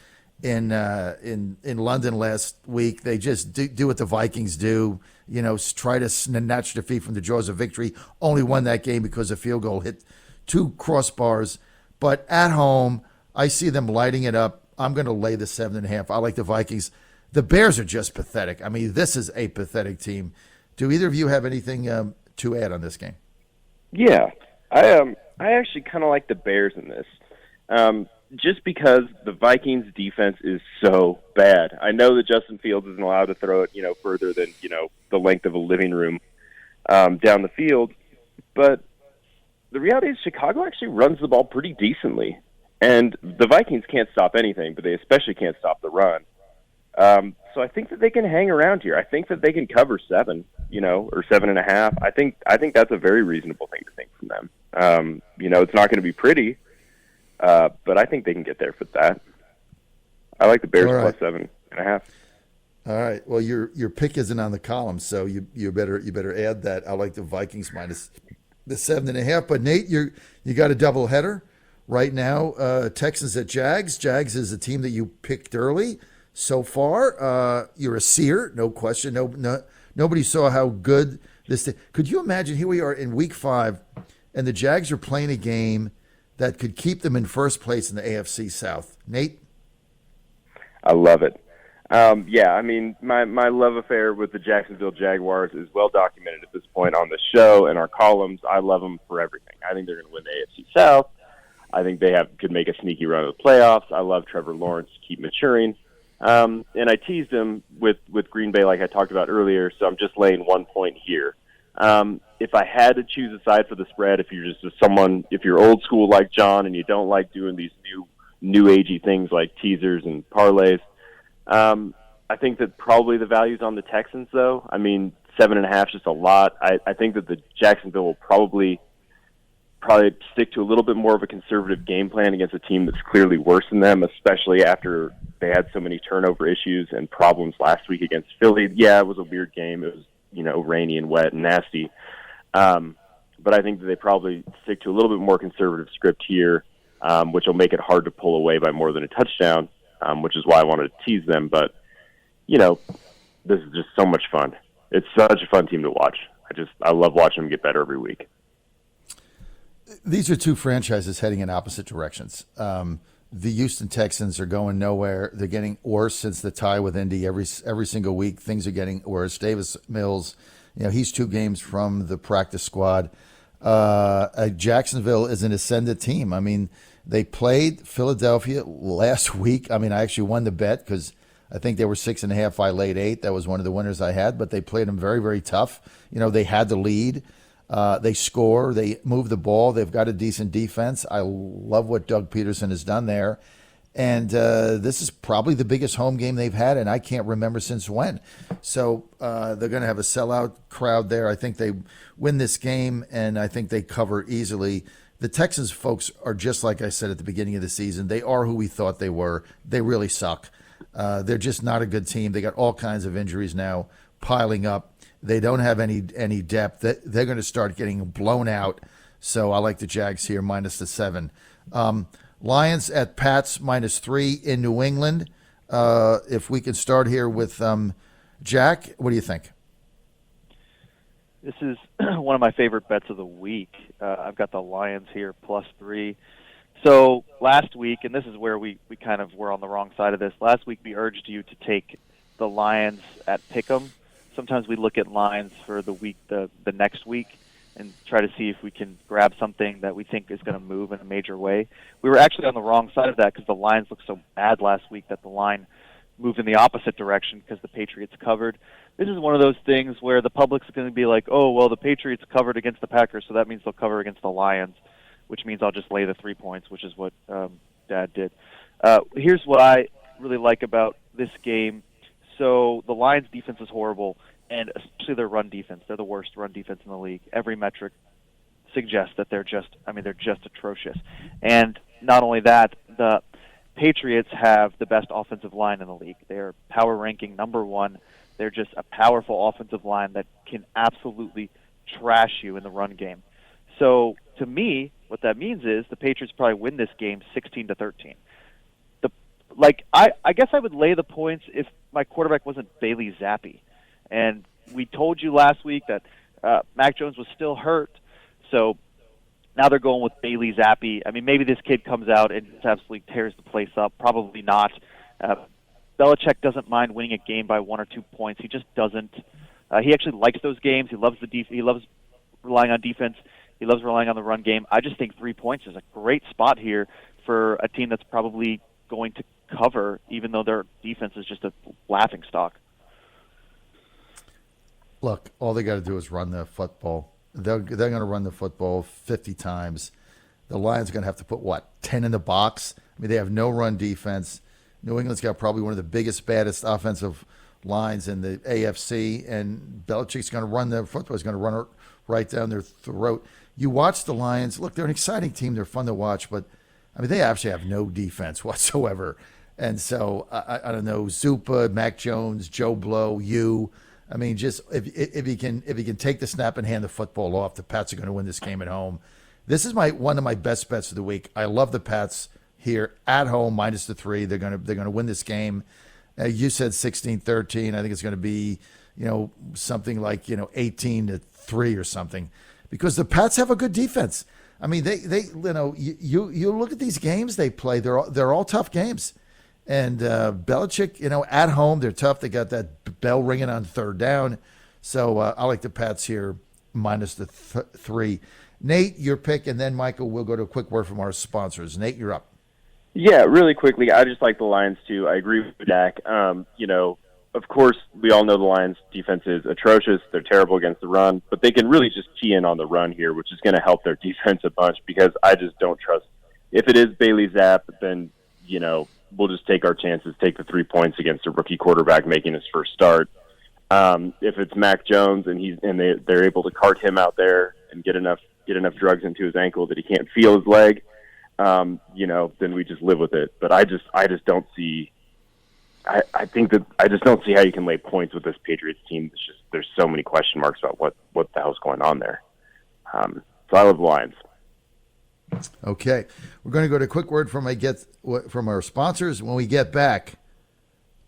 London last week, they just do what the Vikings do. Try to snatch defeat from the jaws of victory. Only won that game because a field goal hit 2 crossbars. But at home, I see them lighting it up. I'm going to lay the 7.5. I like the Vikings. The Bears are just pathetic. I mean, this is a pathetic team. Do either of you have anything to add on this game? Yeah, I actually kind of like the Bears in this, just because the Vikings defense is so bad. I know that Justin Fields isn't allowed to throw it, further than the length of a living room down the field, but the reality is Chicago actually runs the ball pretty decently, and the Vikings can't stop anything, but they especially can't stop the run. So I think that they can hang around here. I think that they can cover 7, or 7.5. I think that's a very reasonable thing to think from them. It's not going to be pretty, but I think they can get there for that. I like the Bears plus 7.5. All right. Well, your pick isn't on the column, so you better add that. I like the Vikings minus the 7.5. But Nate, you got a double header right now. Texans at Jags. Jags is a team that you picked early. So far, you're a seer, no question. Nobody saw how good this thing. Could you imagine? Here we are in Week 5, and the Jags are playing a game that could keep them in first place in the AFC South. Nate, I love it. Yeah, I mean, my love affair with the Jacksonville Jaguars is well documented at this point on the show and our columns. I love them for everything. I think they're going to win the AFC South. I think they could make a sneaky run of the playoffs. I love Trevor Lawrence to keep maturing. And I teased him with Green Bay like I talked about earlier, so I'm just laying 1 point here. If I had to choose a side for the spread, if you're old school like John and you don't like doing these new agey things like teasers and parlays, I think that probably the value's on the Texans, though. I mean, 7.5 is just a lot. I think that the Jacksonville will probably stick to a little bit more of a conservative game plan against a team that's clearly worse than them, especially after they had so many turnover issues and problems last week against Philly. Yeah, it was a weird game. It was, rainy and wet and nasty. But I think that they probably stick to a little bit more conservative script here, which will make it hard to pull away by more than a touchdown, which is why I wanted to tease them. But, this is just so much fun. It's such a fun team to watch. I love watching them get better every week. These are two franchises heading in opposite directions. The Houston Texans are going nowhere. They're getting worse since the tie with Indy. Every single week, things are getting worse. Davis Mills, he's 2 games from the practice squad. Jacksonville is an ascendant team. I mean, they played Philadelphia last week. I mean, I actually won the bet because I think they were 6.5. I laid 8. That was one of the winners I had, but they played them very, very tough. They had the lead. They score. They move the ball. They've got a decent defense. I love what Doug Peterson has done there. And this is probably the biggest home game they've had, and I can't remember since when. So they're going to have a sellout crowd there. I think they win this game, and I think they cover easily. The Texans folks are just like I said at the beginning of the season. They are who we thought they were. They really suck. They're just not a good team. They got all kinds of injuries now piling up. They don't have any depth. They're going to start getting blown out. So I like the Jags here, minus the 7. Lions at Pats, minus 3 in New England. If we can start here with Jack, what do you think? This is one of my favorite bets of the week. I've got the Lions here, plus 3. So last week, and this is where we kind of were on the wrong side of this. Last week we urged you to take the Lions at Pick'em. Sometimes we look at lines for the week, the next week, and try to see if we can grab something that we think is going to move in a major way. We were actually on the wrong side of that because the Lions looked so bad last week that the line moved in the opposite direction because the Patriots covered. This is one of those things where the public's going to be like, oh, well, the Patriots covered against the Packers, so that means they'll cover against the Lions, which means I'll just lay the 3 points, which is what Dad did. Here's what I really like about this game. So the Lions' defense is horrible, and especially their run defense. They're the worst run defense in the league. Every metric suggests that they're just atrocious. And not only that, the Patriots have the best offensive line in the league. They're power ranking number 1. They're just a powerful offensive line that can absolutely trash you in the run game. So to me, What that means is the Patriots probably win this game 16-13. I guess I would lay the points if my quarterback wasn't Bailey Zappi. And we told you last week that Mac Jones was still hurt, so now they're going with Bailey Zappi. I mean, maybe this kid comes out and just absolutely tears the place up. Probably not. Belichick doesn't mind winning a game by 1 or 2 points. He just doesn't. He actually likes those games. He loves he loves relying on defense. He loves relying on the run game. I just think 3 points is a great spot here for a team that's probably going to cover, even though their defense is just a laughing stock. Look, all they got to do is run the football. They're going to run the football 50 times. The Lions are going to have to put, 10 in the box? I mean, they have no run defense. New England's got probably one of the biggest, baddest offensive lines in the AFC, and Belichick's going to run the football. He's going to run it right down their throat. You watch the Lions. Look, they're an exciting team. They're fun to watch, but, I mean, they actually have no defense whatsoever. And so, I don't know, Zupa, Mac Jones, Joe Blow, I mean, just if he can take the snap and hand the football off, the Pats are going to win this game at home. This is one of my best bets of the week. I love the Pats here at home, minus the 3. They're going to win this game. You said 16-13. I think it's going to be, something like 18-3 or something, because the Pats have a good defense. I mean, they you look at these games they play. They're all tough games. And Belichick, at home, they're tough. They got that bell ringing on third down. So I like the Pats here, minus the 3. Nate, your pick, and then, Michael, we'll go to a quick word from our sponsors. Nate, you're up. Yeah, really quickly, I just like the Lions, too. I agree with Dak. Of course, we all know the Lions' defense is atrocious. They're terrible against the run. But they can really just key in on the run here, which is going to help their defense a bunch, because I just don't trust. If it is Bailey Zapp, then, we'll just take our chances, take the 3 points against a rookie quarterback making his first start. If it's Mac Jones and they're able to cart him out there and get enough drugs into his ankle that he can't feel his leg, then we just live with it. But I just don't see. I think that I just don't see how you can lay points with this Patriots team. It's just there's so many question marks about what the hell's going on there. So I love the Lions. Okay, we're going to go to a quick word from our sponsors. When we get back,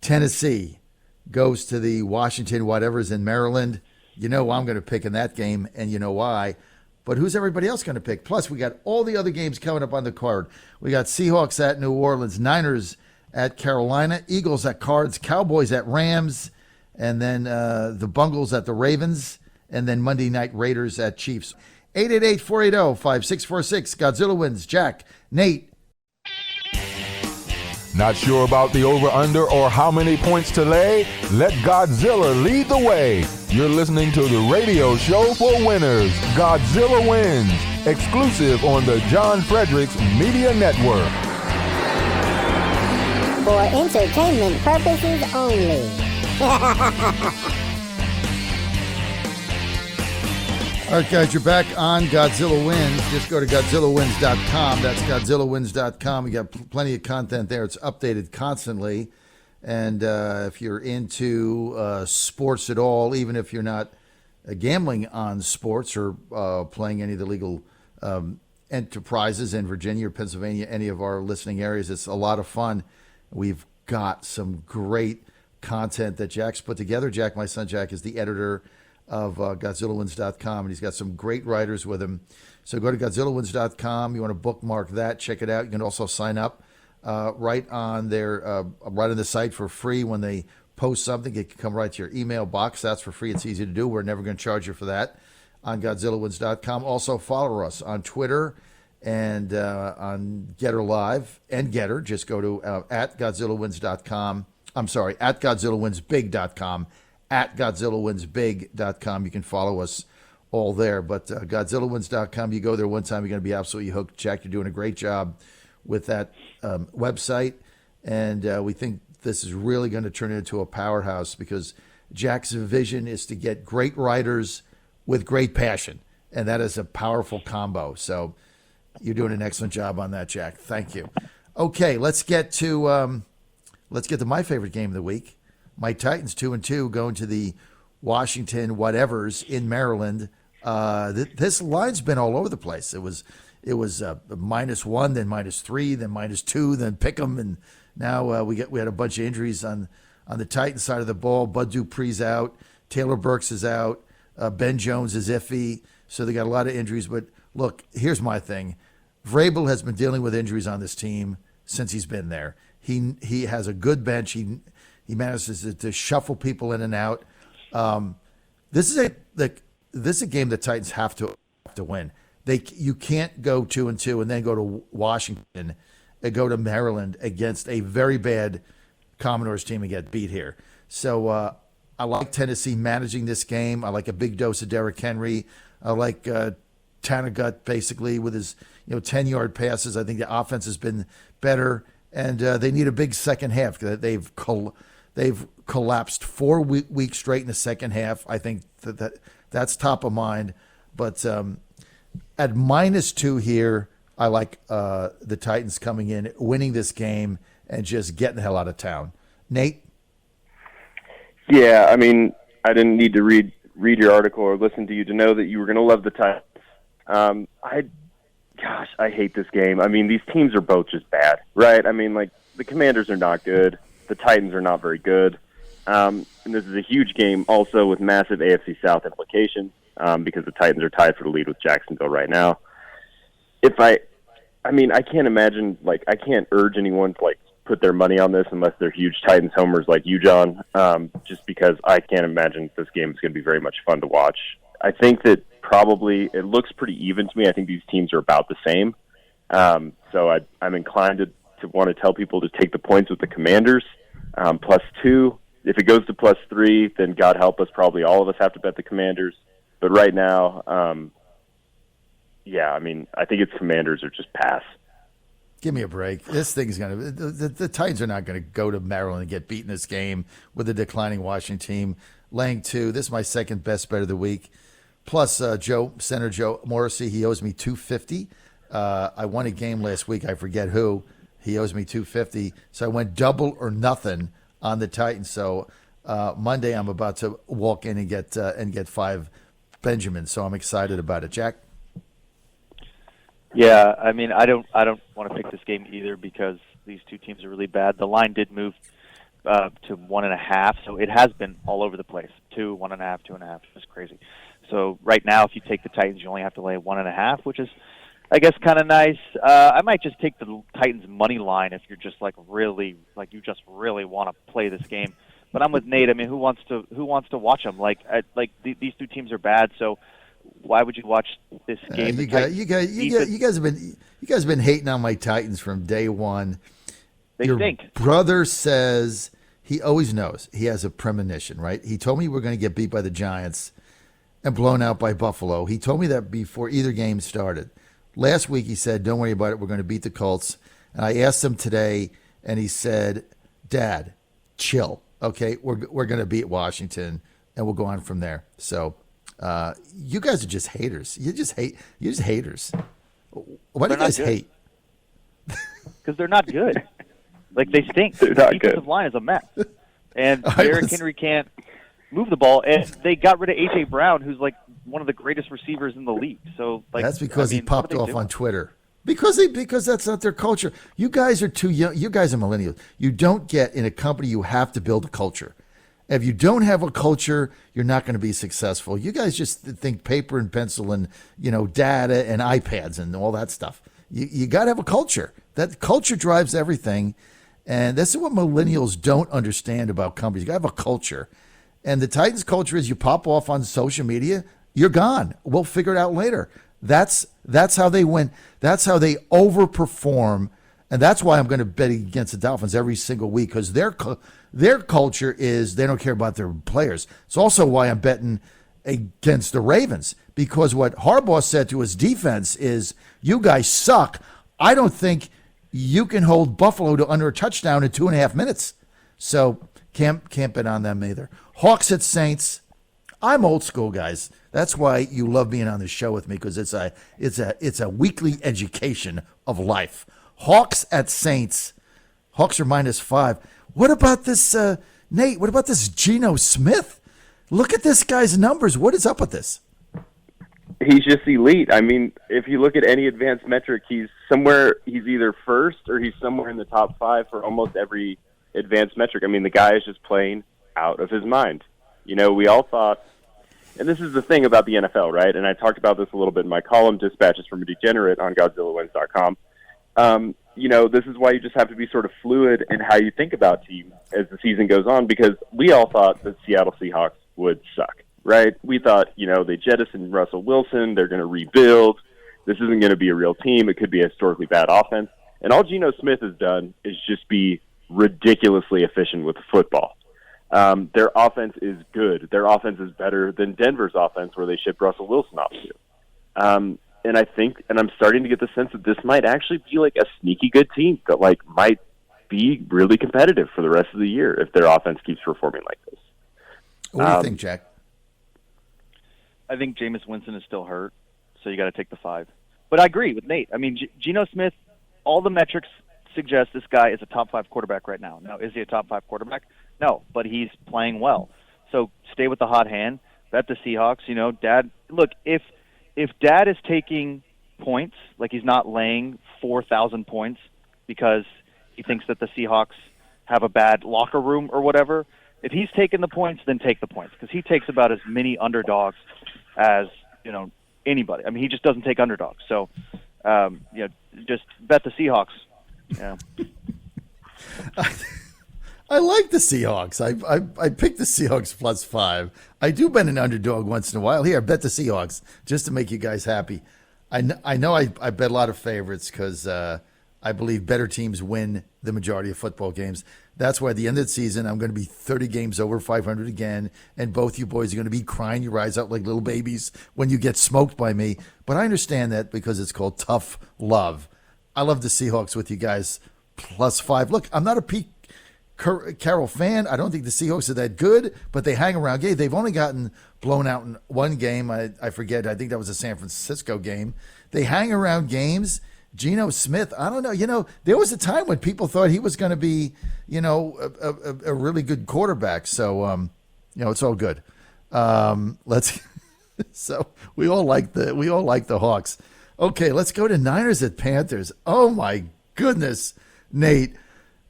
Tennessee goes to the Washington whatever's in Maryland. I'm going to pick in that game, and you know why. But who's everybody else going to pick? Plus, we got all the other games coming up on the card. We got Seahawks at New Orleans, Niners at Carolina, Eagles at Cards, Cowboys at Rams, and then the Bungles at the Ravens, and then Monday night Raiders at Chiefs. 888-480-5646. Godzilla Wins. Jack, Nate. Not sure about the over-under or how many points to lay? Let Godzilla lead the way. You're listening to the radio show for winners, Godzilla Wins, exclusive on the John Fredericks Media Network. For entertainment purposes only. All right, guys, you're back on Godzilla Wins. Just go to GodzillaWins.com. That's GodzillaWins.com. We got plenty of content there. It's updated constantly. And if you're into sports at all, even if you're not gambling on sports or playing any of the legal enterprises in Virginia or Pennsylvania, any of our listening areas, it's a lot of fun. We've got some great content that Jack's put together. Jack, my son Jack, is the editor of GodzillaWins.com, and he's got some great writers with him. So go to GodzillaWins.com. You want to bookmark that, check it out. You can also sign up right on the site for free. When they post something, it can come right to your email box. That's for free. It's easy to do. We're never going to charge you for that on GodzillaWins.com. Also follow us on Twitter and on Getter Live and Getter. Just go to at GodzillaWins.com. I'm sorry, at GodzillaWinsBig.com. At GodzillaWinsBig.com. You can follow us all there. But GodzillaWins.com, you go there one time, you're going to be absolutely hooked. Jack, you're doing a great job with that website. And we think this is really going to turn into a powerhouse, because Jack's vision is to get great writers with great passion. And that is a powerful combo. So you're doing an excellent job on that, Jack. Thank you. Okay, let's get to my favorite game of the week. My Titans 2-2 going to the Washington whatevers in Maryland This line's been all over the place. It was -1, then -3, then -2, then pick 'em, and now we had a bunch of injuries on the Titans side of the ball. Bud Dupree's out, Taylor Burks is out, Ben Jones is iffy, so they got a lot of injuries. But look, here's my thing: Vrabel has been dealing with injuries on this team since he's been there. He has a good bench. He manages to shuffle people in and out. This is a game the Titans have to win. You can't go 2-2 and then go to Washington and go to Maryland against a very bad Commodores team and get beat here. So I like Tennessee managing this game. I like a big dose of Derrick Henry. I like Tannegut basically with his 10-yard passes. I think the offense has been better, and they need a big second half. They've collapsed 4 weeks straight in the second half. I think that's top of mind. But at -2 here, I like the Titans coming in, winning this game, and just getting the hell out of town. Nate? Yeah, I mean, I didn't need to read your article or listen to you to know that you were going to love the Titans. I hate this game. I mean, these teams are both just bad, right? I mean, like, the Commanders are not good. The Titans are not very good. And this is a huge game also with massive AFC South implications because the Titans are tied for the lead with Jacksonville right now. I can't imagine, I can't urge anyone to, put their money on this unless they're huge Titans homers like you, John, just because I can't imagine this game is going to be very much fun to watch. I think that probably it looks pretty even to me. I think these teams are about the same. So I'm inclined to want to tell people to take the points with the Commanders, +2. If it goes to +3, then God help us, probably all of us have to bet the Commanders. But right now, I think it's Commanders or just pass. Give me a break. This thing's going to the Titans are not going to go to Maryland and get beaten this game with a declining Washington team. Laying 2. This is my second best bet of the week. Plus, Senator Joe Morrissey, he owes me $250. I won a game last week. I forget who. He owes me $250. So I went double or nothing on the Titans. So Monday I'm about to walk in and get 5 Benjamins. So I'm excited about it. Jack? Yeah, I mean, I don't want to pick this game either because these two teams are really bad. The line did move to 1.5, so it has been all over the place. 2, 1.5, 2.5. It's crazy. So right now, if you take the Titans, you only have to lay 1.5, which is, I guess, kind of nice. I might just take the Titans money line if you're just really want to play this game. But I'm with Nate. I mean, who wants to watch them? These two teams are bad, so. Why would you watch this game? You guys have been hating on my Titans from day one. Your stink. Brother says he always knows. He has a premonition, right? He told me we're going to get beat by the Giants and blown out by Buffalo. He told me that before either game started. Last week he said, "Don't worry about it. We're going to beat the Colts." And I asked him today, and he said, "Dad, chill. Okay, we're going to beat Washington, and we'll go on from there." So. You guys are just haters. You're just haters. Why do you guys hate? Because they're not good. They stink. The defensive line is a mess. And Derrick Henry can't move the ball. And they got rid of A.J. Brown, who's one of the greatest receivers in the league. So that's because he popped off on Twitter. Because that's not their culture. You guys are too young. You guys are millennials. You don't get in a company. You have to build a culture. If you don't have a culture, you're not going to be successful. You guys just think paper and pencil and, data and iPads and all that stuff. You got to have a culture. That culture drives everything. And this is what millennials don't understand about companies. You got to have a culture. And the Titans culture is you pop off on social media, you're gone. We'll figure it out later. That's how they win. That's how they overperform. And that's why I'm going to bet against the Dolphins every single week because their culture is they don't care about their players. It's also why I'm betting against the Ravens because what Harbaugh said to his defense is, you guys suck. I don't think you can hold Buffalo to under a touchdown in 2.5 minutes. So can't bet on them either. Hawks at Saints. I'm old school, guys. That's why you love being on the show with me because it's a weekly education of life. Hawks at Saints. Hawks are -5. What about this, Nate? What about this Geno Smith? Look at this guy's numbers. What is up with this? he's just elite. I mean, if you look at any advanced metric, he's either first or he's somewhere in the top 5 for almost every advanced metric. I mean, the guy is just playing out of his mind. You know, we all thought, and this is the thing about the NFL, right? And I talked about this a little bit in my column, Dispatches from a Degenerate on GodzillaWins.com. You know, this is why you just have to be sort of fluid in how you think about teams as the season goes on, because we all thought the Seattle Seahawks would suck, right? We thought, you know, they jettisoned Russell Wilson, they're going to rebuild, this isn't going to be a real team, it could be a historically bad offense. And all Geno Smith has done is just be ridiculously efficient with the football. Their offense is good. Their offense is better than Denver's offense, where they shipped Russell Wilson off to. And I think, and I'm starting to get the sense that this might actually be like a sneaky good team that like might be really competitive for the rest of the year if their offense keeps performing like this. What do you think, Jack? I think Jameis Winston is still hurt, so you got to take the 5. But I agree with Nate. I mean, Geno Smith, all the metrics suggest this guy is a top 5 quarterback right now. Now, is he a top 5 quarterback? No, but he's playing well. So stay with the hot hand. Bet the Seahawks. You know, Dad. Look, if Dad is taking points, like he's not laying 4,000 points because he thinks that the Seahawks have a bad locker room or whatever, if he's taking the points, then take the points, because he takes about as many underdogs as, you know, anybody. I mean, he just doesn't take underdogs. So, just bet the Seahawks. Yeah. I like the Seahawks. I picked the Seahawks +5. I do bet an underdog once in a while. Here, bet the Seahawks just to make you guys happy. I know I bet a lot of favorites because I believe better teams win the majority of football games. That's why at the end of the season, I'm going to be 30 games over 500 again, and both you boys are going to be crying your eyes out like little babies when you get smoked by me. But I understand that because it's called tough love. I love the Seahawks with you guys +5. Look, I'm not a Pete Carroll fan. I don't think the Seahawks are that good, but they hang around. They've only gotten blown out in one game. I forget. I think that was a San Francisco game. They hang around games. Geno Smith, I don't know. You know, there was a time when people thought he was going to be, you know, a really good quarterback. So, you know, it's all good. So we all like the Hawks. Okay, let's go to Niners at Panthers. Oh my goodness, Nate.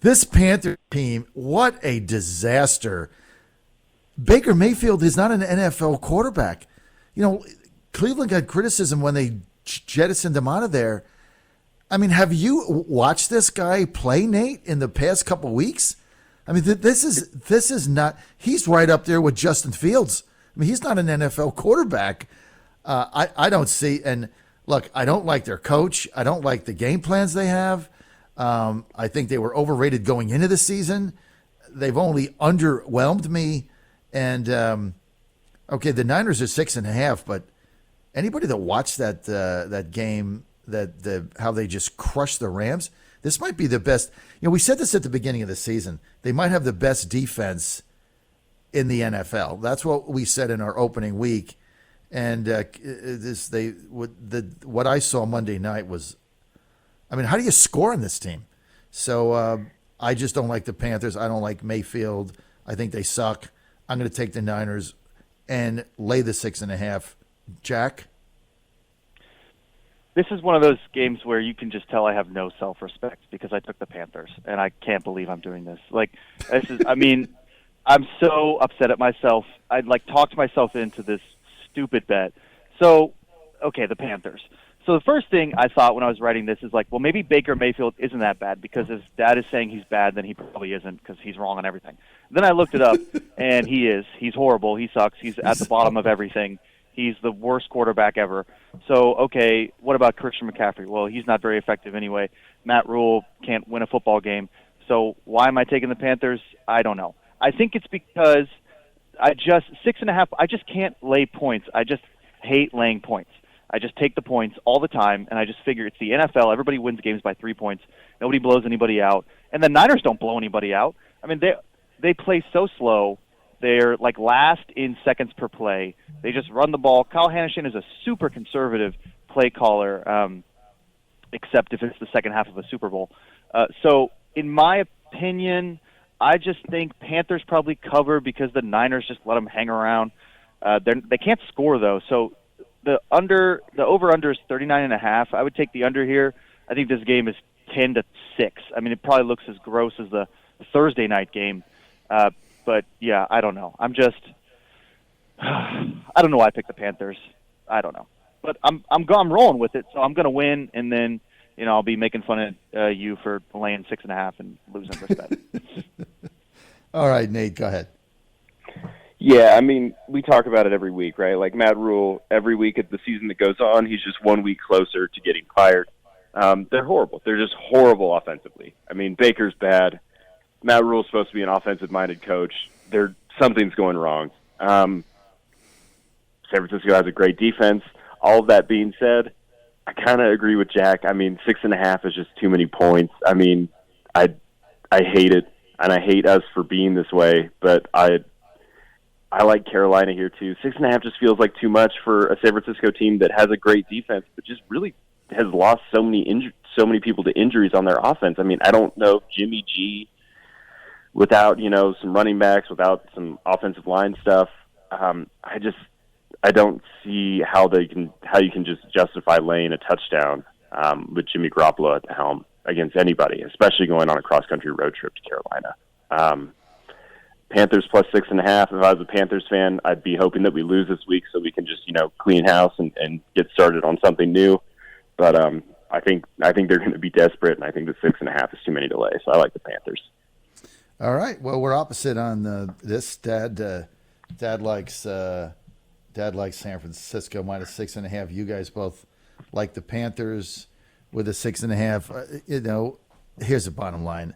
This Panther team, what a disaster. Baker Mayfield is not an NFL quarterback. You know, Cleveland got criticism when they jettisoned him out of there. I mean, have you watched this guy play, Nate, in the past couple of weeks? I mean, this is not – he's right up there with Justin Fields. I mean, he's not an NFL quarterback. I don't see – and, look, I don't like their coach. I don't like the game plans they have. I think they were overrated going into the season. They've only underwhelmed me. And, okay, the Niners are 6.5, but anybody that watched that game – how they just crushed the Rams. This might be the best. You know, we said this at the beginning of the season. They might have the best defense in the NFL. That's what we said in our opening week. And what I saw Monday night was, I mean, how do you score on this team? So I just don't like the Panthers. I don't like Mayfield. I think they suck. I'm going to take the Niners and lay the 6.5. Jack? This is one of those games where you can just tell I have no self-respect because I took the Panthers, and I can't believe I'm doing this. Like, this is, I mean, I'm so upset at myself. I'd like talked myself into this stupid bet. So, okay, the Panthers. So the first thing I thought when I was writing this is like, well, maybe Baker Mayfield isn't that bad because if Dad is saying he's bad, then he probably isn't because he's wrong on everything. Then I looked it up, and he is. He's horrible. He sucks. He's at the bottom of everything. He's the worst quarterback ever. So, okay, what about Christian McCaffrey? Well, he's not very effective anyway. Matt Rule can't win a football game. So why am I taking the Panthers? I don't know. I think it's because 6.5, I just can't lay points. I just hate laying points. I just take the points all the time, and I just figure it's the NFL. Everybody wins games by 3 points. Nobody blows anybody out. And the Niners don't blow anybody out. I mean, they play so slow. They're like last in seconds per play. They just run the ball. Kyle Shanahan is a super conservative play caller, except if it's the second half of a Super Bowl. So in my opinion, I just think Panthers probably cover because the Niners just let them hang around. They can't score, though. So the over under is 39.5. I would take the under here. I think this game is 10-6. I mean, it probably looks as gross as the Thursday night game. But yeah, I don't know. I'm just I don't know why I picked the Panthers. I don't know. But I'm rolling with it, so I'm going to win, and then I'll be making fun of you for laying 6.5 and losing respect. All right, Nate, go ahead. Yeah, I mean, we talk about it every week, right? Like Matt Rule, every week of the season that goes on, he's just 1 week closer to getting fired. They're horrible. They're just horrible offensively. I mean, Baker's bad. Matt Rule's supposed to be an offensive-minded coach. Something's going wrong. San Francisco has a great defense. All of that being said, I kind of agree with Jack. I mean, 6.5 is just too many points. I mean, I hate it, and I hate us for being this way, but I like Carolina here too. 6.5 just feels like too much for a San Francisco team that has a great defense, but just really has lost so many people to injuries on their offense. I mean, I don't know if Jimmy G, without some running backs, without some offensive line stuff, I don't see how you can just justify laying a touchdown with Jimmy Garoppolo at the helm against anybody, especially going on a cross-country road trip to Carolina. Panthers plus 6.5. If I was a Panthers fan, I'd be hoping that we lose this week so we can just clean house and get started on something new. But I think they're going to be desperate, and I think the 6.5 is too many to lay. So I like the Panthers. All right. Well, we're opposite on this. Dad likes San Francisco minus 6.5. You guys both like the Panthers with a 6.5. Here's the bottom line.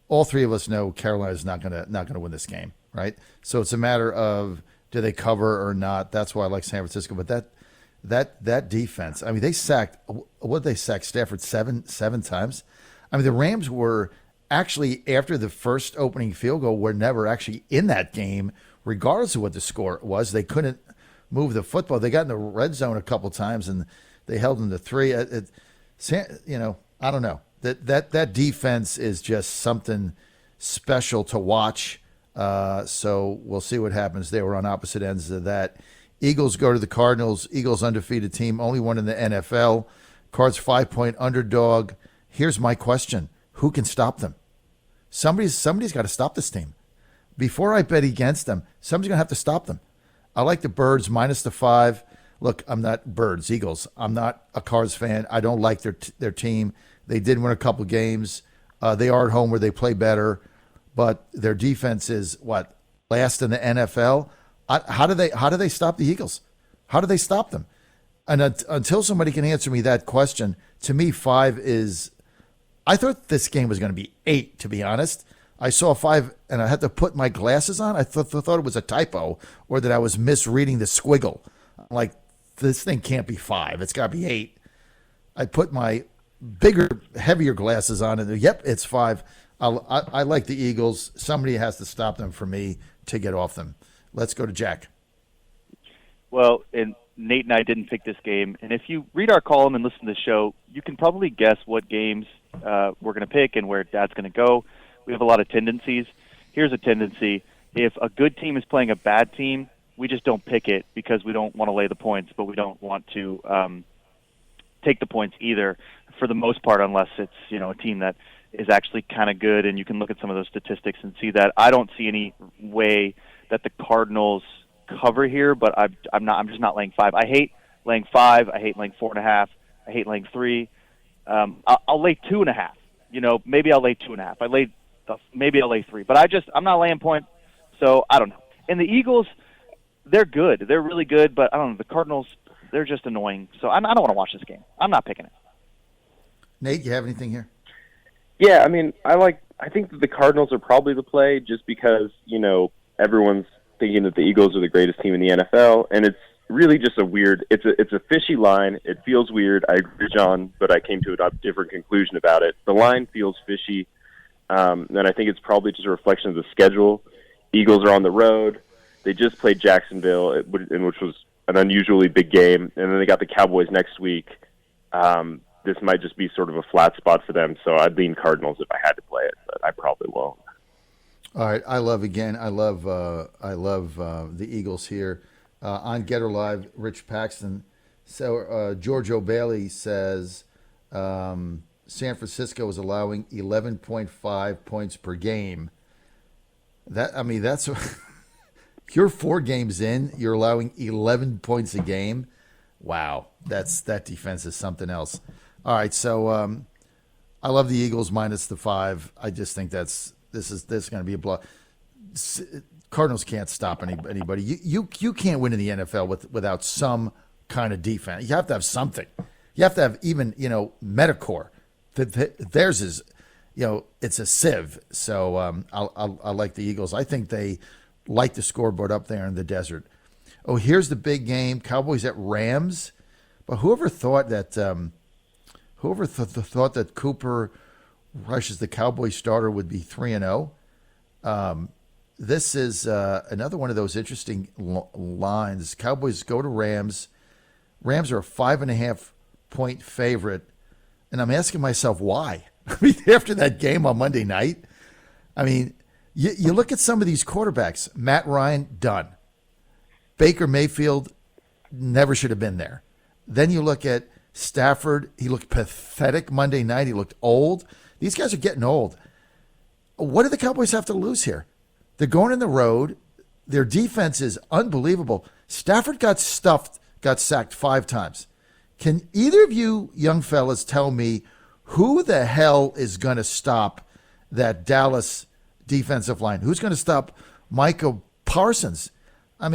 All three of us know Carolina's not gonna win this game, right? So it's a matter of do they cover or not. That's why I like San Francisco. But that defense, I mean, they sacked Stafford seven times. I mean, the Rams were actually, after the first opening field goal, were never actually in that game, regardless of what the score was. They couldn't move the football. They got in the red zone a couple times and they held them to 3. I don't know. That defense is just something special to watch. So we'll see what happens. They were on opposite ends of that. Eagles go to the Cardinals. Eagles undefeated team, only one in the NFL. Cards 5-point underdog. Here's my question: who can stop them? Somebody's got to stop this team. Before I bet against them, somebody's gonna have to stop them. I like the Birds minus the 5. Look, I'm not Eagles. I'm not a Cards fan. I don't like their team. They did win a couple games. They are at home where they play better, but their defense is last in the NFL. How do they stop the Eagles? How do they stop them? And until somebody can answer me that question, to me 5 is. I thought this game was going to be 8. To be honest, I saw 5 and I had to put my glasses on. I thought it was a typo or that I was misreading the squiggle. Like, this thing can't be 5. It's got to be 8. I put my bigger, heavier glasses on, and yep, it's 5. I like the Eagles. Somebody has to stop them for me to get off them. Let's go to Jack. Well, and Nate and I didn't pick this game, and if you read our column and listen to the show, you can probably guess what games we're going to pick and where Dad's going to go. We have a lot of tendencies. Here's a tendency. If a good team is playing a bad team, we just don't pick it because we don't want to lay the points, but we don't want to take the points either, for the most part, unless it's a team that is actually kind of good, and you can look at some of those statistics and see that. I don't see any way that the Cardinals cover here, but I'm just not laying 5. I hate laying 5. I hate laying 4.5. I hate laying 3. I'll lay 2.5. Maybe I'll lay 2.5. Maybe I'll lay 3, but I'm not laying points, so I don't know. And the Eagles, they're good. They're really good, but I don't know. The Cardinals, they're just annoying. So I don't want to watch this game. I'm not picking it. Nate, you have anything here? Yeah, I mean, I think that the Cardinals are probably the play just because, everyone's thinking that the Eagles are the greatest team in the NFL, and it's really just it's a fishy line. It feels weird. I agree, John, but I came to a different conclusion about it. The line feels fishy, and I think it's probably just a reflection of the schedule. Eagles are on the road. They just played Jacksonville, which was an unusually big game, and then they got the Cowboys next week. This might just be sort of a flat spot for them, so I'd lean Cardinals if I had to play it, but I probably won't. All right, I love the Eagles here. On Getter Live, Rich Paxton So George O'Bailey says San Francisco is allowing 11.5 points per game. That's if you're 4 games in, you're allowing 11 points a game. Wow, that defense is something else. All right, so I love the Eagles minus the 5. I just think this is going to be a blow. Cardinals can't stop anybody. You can't win in the NFL without some kind of defense. You have to have something. You have to have even Metacore. Theirs is it's a sieve. So I like the Eagles. I think they light the scoreboard up there in the desert. Oh, here's the big game: Cowboys at Rams. But whoever thought that Cooper Rush as the Cowboys starter would be 3-0. This is another one of those interesting lines. Cowboys go to Rams. Rams are a 5.5 point favorite. And I'm asking myself why. After that game on Monday night, you look at some of these quarterbacks. Matt Ryan, done. Baker Mayfield never should have been there. Then you look at Stafford. He looked pathetic Monday night. He looked old. These guys are getting old. What do the Cowboys have to lose here? They're going on the road. Their defense is unbelievable. Stafford got sacked 5 times. Can either of you young fellas tell me who the hell is going to stop that Dallas defensive line? Who's going to stop Micah Parsons? I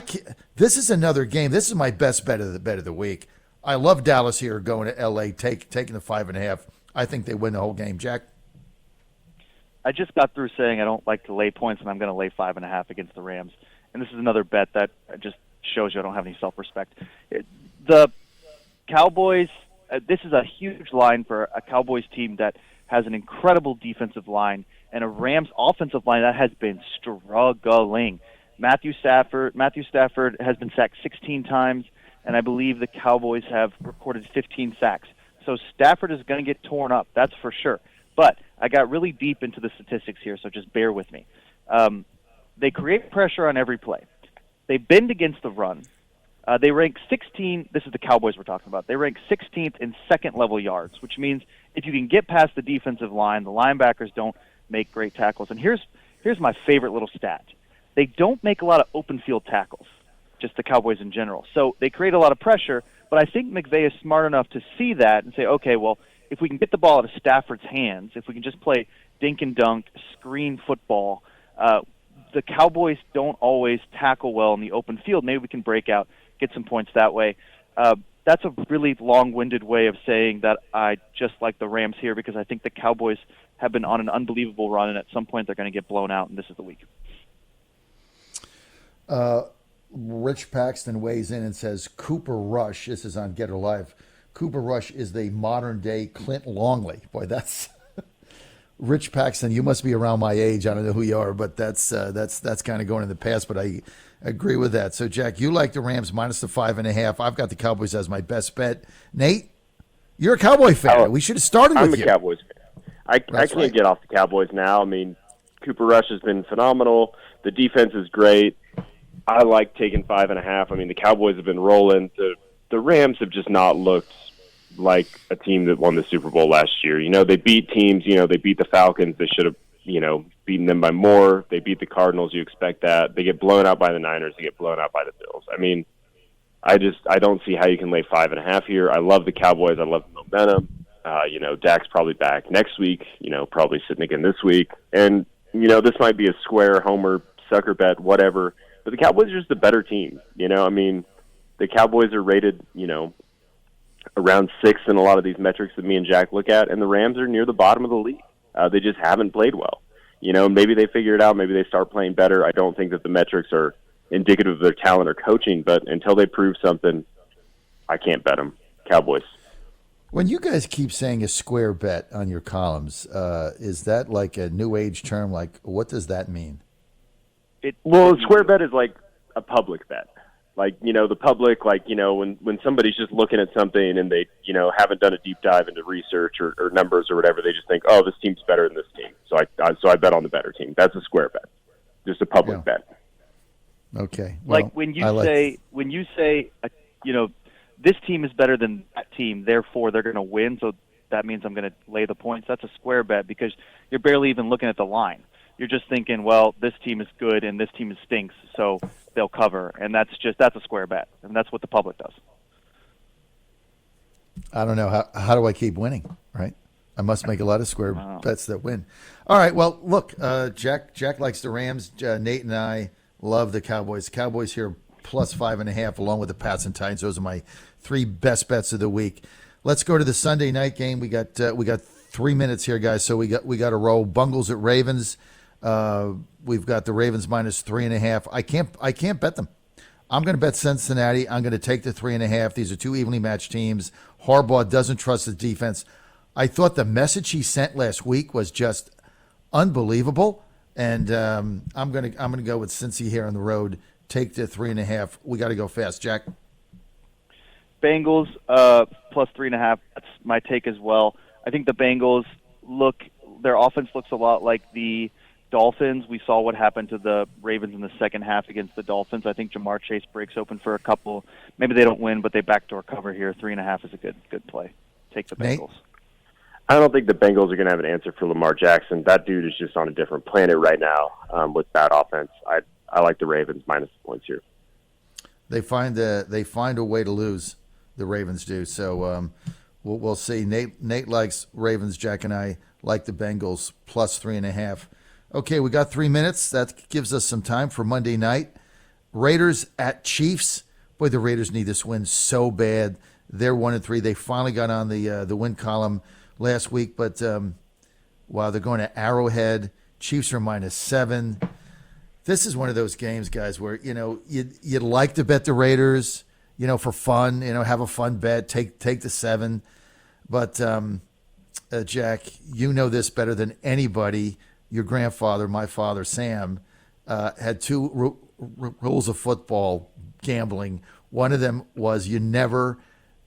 can't. This is another game. This is my best bet of the week. I love Dallas here going to L.A., taking the 5.5. I think they win the whole game. Jack? I just got through saying I don't like to lay points, and I'm going to lay 5.5 against the Rams. And this is another bet that just shows you I don't have any self-respect. The Cowboys, this is a huge line for a Cowboys team that has an incredible defensive line and a Rams offensive line that has been struggling. Matthew Stafford has been sacked 16 times, and I believe the Cowboys have recorded 15 sacks. So Stafford is going to get torn up, that's for sure. But I got really deep into the statistics here, so just bear with me. They create pressure on every play. They bend against the run. They rank 16. This is the Cowboys we're talking about. They rank 16th in second-level yards, which means if you can get past the defensive line, the linebackers don't make great tackles. And here's my favorite little stat. They don't make a lot of open field tackles, just the Cowboys in general. So they create a lot of pressure, but I think McVay is smart enough to see that and say, okay, well, if we can get the ball out of Stafford's hands, if we can just play dink and dunk, screen football, the Cowboys don't always tackle well in the open field. Maybe we can break out, get some points that way. That's a really long-winded way of saying that I just like the Rams here because I think the Cowboys have been on an unbelievable run, and at some point they're going to get blown out, and this is the week. Rich Paxton weighs in and says, Cooper Rush, this is on Get Her Live, Cooper Rush is the modern-day Clint Longley. Boy, that's... Rich Paxton, you must be around my age. I don't know who you are, but that's kind of going in the past, but I agree with that. So, Jack, you like the Rams minus the 5.5. I've got the Cowboys as my best bet. Nate, you're a Cowboy fan. We should have started with you. I'm a Cowboys fan. I can't get off the Cowboys now. I mean, Cooper Rush has been phenomenal. The defense is great. I like taking 5.5. I mean, the Cowboys have been rolling. The Rams have just not looked like a team that won the Super Bowl last year. You know, they beat teams, they beat the Falcons. They should have, beaten them by more. They beat the Cardinals. You expect that. They get blown out by the Niners. They get blown out by the Bills. I mean, I don't see how you can lay 5.5 here. I love the Cowboys. I love the momentum. Dak's probably back next week, probably sitting again this week. And, this might be a square homer sucker bet, whatever. But the Cowboys are just a better team. The Cowboys are rated, around 6 in a lot of these metrics that me and Jack look at, and the Rams are near the bottom of the league. They just haven't played well. Maybe they figure it out. Maybe they start playing better. I don't think that the metrics are indicative of their talent or coaching, but until they prove something, I can't bet them. Cowboys. When you guys keep saying a square bet on your columns, is that like a new age term? Like, what does that mean? A square bet is like a public bet. Like, the public, when somebody's just looking at something and they, haven't done a deep dive into research or numbers or whatever, they just think, oh, this team's better than this team. So I bet on the better team. That's a square bet. Just a public bet. Okay. Well, when you say this team is better than that team, therefore they're going to win, so that means I'm going to lay the points. That's a square bet because you're barely even looking at the line. You're just thinking, well, this team is good and this team stinks, so they'll cover, and that's a square bet, and that's what the public does. I don't know. How do I keep winning, right? I must make a lot of square bets that win. All right, well, look, Jack likes the Rams. Nate and I love the Cowboys. Cowboys here plus 5.5, along with the Pats and Titans. Those are my 3 best bets of the week. Let's go to the Sunday night game. We got 3 minutes here, guys. So we got to roll. Bungles at Ravens. We've got the Ravens minus 3.5. I can't bet them. I'm going to bet Cincinnati. I'm going to take the 3.5. These are 2 evenly matched teams. Harbaugh doesn't trust his defense. I thought the message he sent last week was just unbelievable, and I'm going to go with Cincy here on the road. Take the 3.5. We got to go fast, Jack. Bengals plus 3.5. That's my take as well. I think the Bengals their offense looks a lot like the Dolphins. We saw what happened to the Ravens in the second half against the Dolphins. I think Jamar Chase breaks open for a couple. Maybe they don't win, but they backdoor cover here. 3.5 is a good play. Take the Bengals. Nate? I don't think the Bengals are going to have an answer for Lamar Jackson. That dude is just on a different planet right now with bad offense. I like the Ravens minus the points here. They find a way to lose. The Ravens do. So we'll see. Nate likes Ravens. Jack and I like the Bengals plus 3.5. Okay, we got 3 minutes. That gives us some time for Monday night. Raiders at Chiefs. Boy, the Raiders need this win so bad. They're 1-3. They finally got on the win column last week, but wow, they're going to Arrowhead. Chiefs are minus 7. This is one of those games, guys, where you'd like to bet the Raiders, for fun, have a fun bet, take the 7. But Jack, you know this better than anybody. Your grandfather, my father, Sam, had 2 rules of football gambling. One of them was you never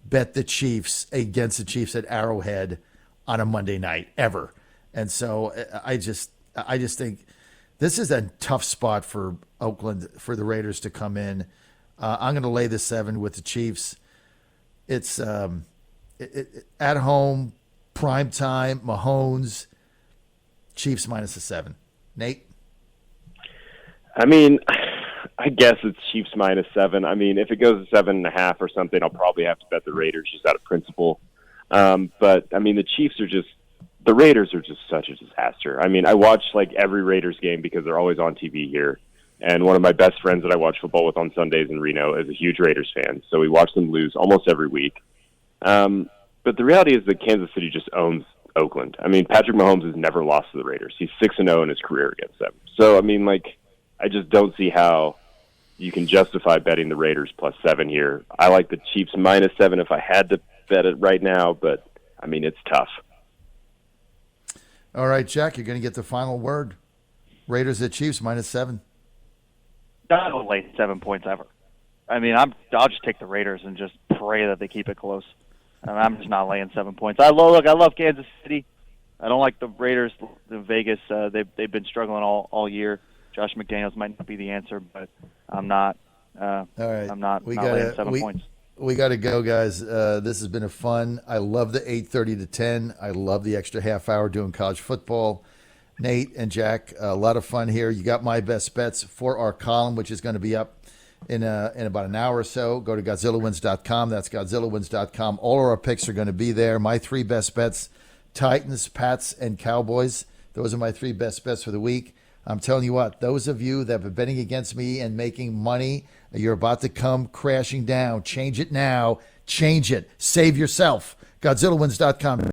bet the Chiefs against the Chiefs at Arrowhead on a Monday night ever. And so I just think this is a tough spot for Oakland, for the Raiders to come in. I'm going to lay the 7 with the Chiefs. It's at home, prime time, Mahomes, Chiefs minus the 7. Nate? I mean, I guess it's Chiefs minus 7. I mean, if it goes to 7.5 or something, I'll probably have to bet the Raiders just out of principle. But I mean, the Raiders are just such a disaster. I mean, I watch like every Raiders game because they're always on TV here. And one of my best friends that I watch football with on Sundays in Reno is a huge Raiders fan. So we watch them lose almost every week. But the reality is that Kansas City just owns Oakland. I mean, Patrick Mahomes has never lost to the Raiders. He's 6-0 in his career against them. So, I mean, I just don't see how you can justify betting the Raiders plus 7 here. I like the Chiefs minus 7 if I had to bet it right now, but, I mean, it's tough. All right, Jack, you're going to get the final word. Raiders at Chiefs minus 7. I don't lay 7 points ever. I mean, I'll just take the Raiders and just pray that they keep it close. I'm just not laying 7 points. I love Kansas City. I don't like the Raiders in Vegas. They've been struggling all year. Josh McDaniels might not be the answer, but I'm not. All right, I'm not laying 7 points. We got to go, guys. This has been fun. I love the 8:30 to 10. I love the extra half hour doing college football. Nate and Jack, a lot of fun here. You got my best bets for our column, which is going to be up in about an hour or so. Go to GodzillaWins.com. That's GodzillaWins.com. All of our picks are going to be there. My 3 best bets, Titans, Pats, and Cowboys. Those are my 3 best bets for the week. I'm telling you what, those of you that have been betting against me and making money, you're about to come crashing down. Change it now. Change it. Save yourself. GodzillaWins.com.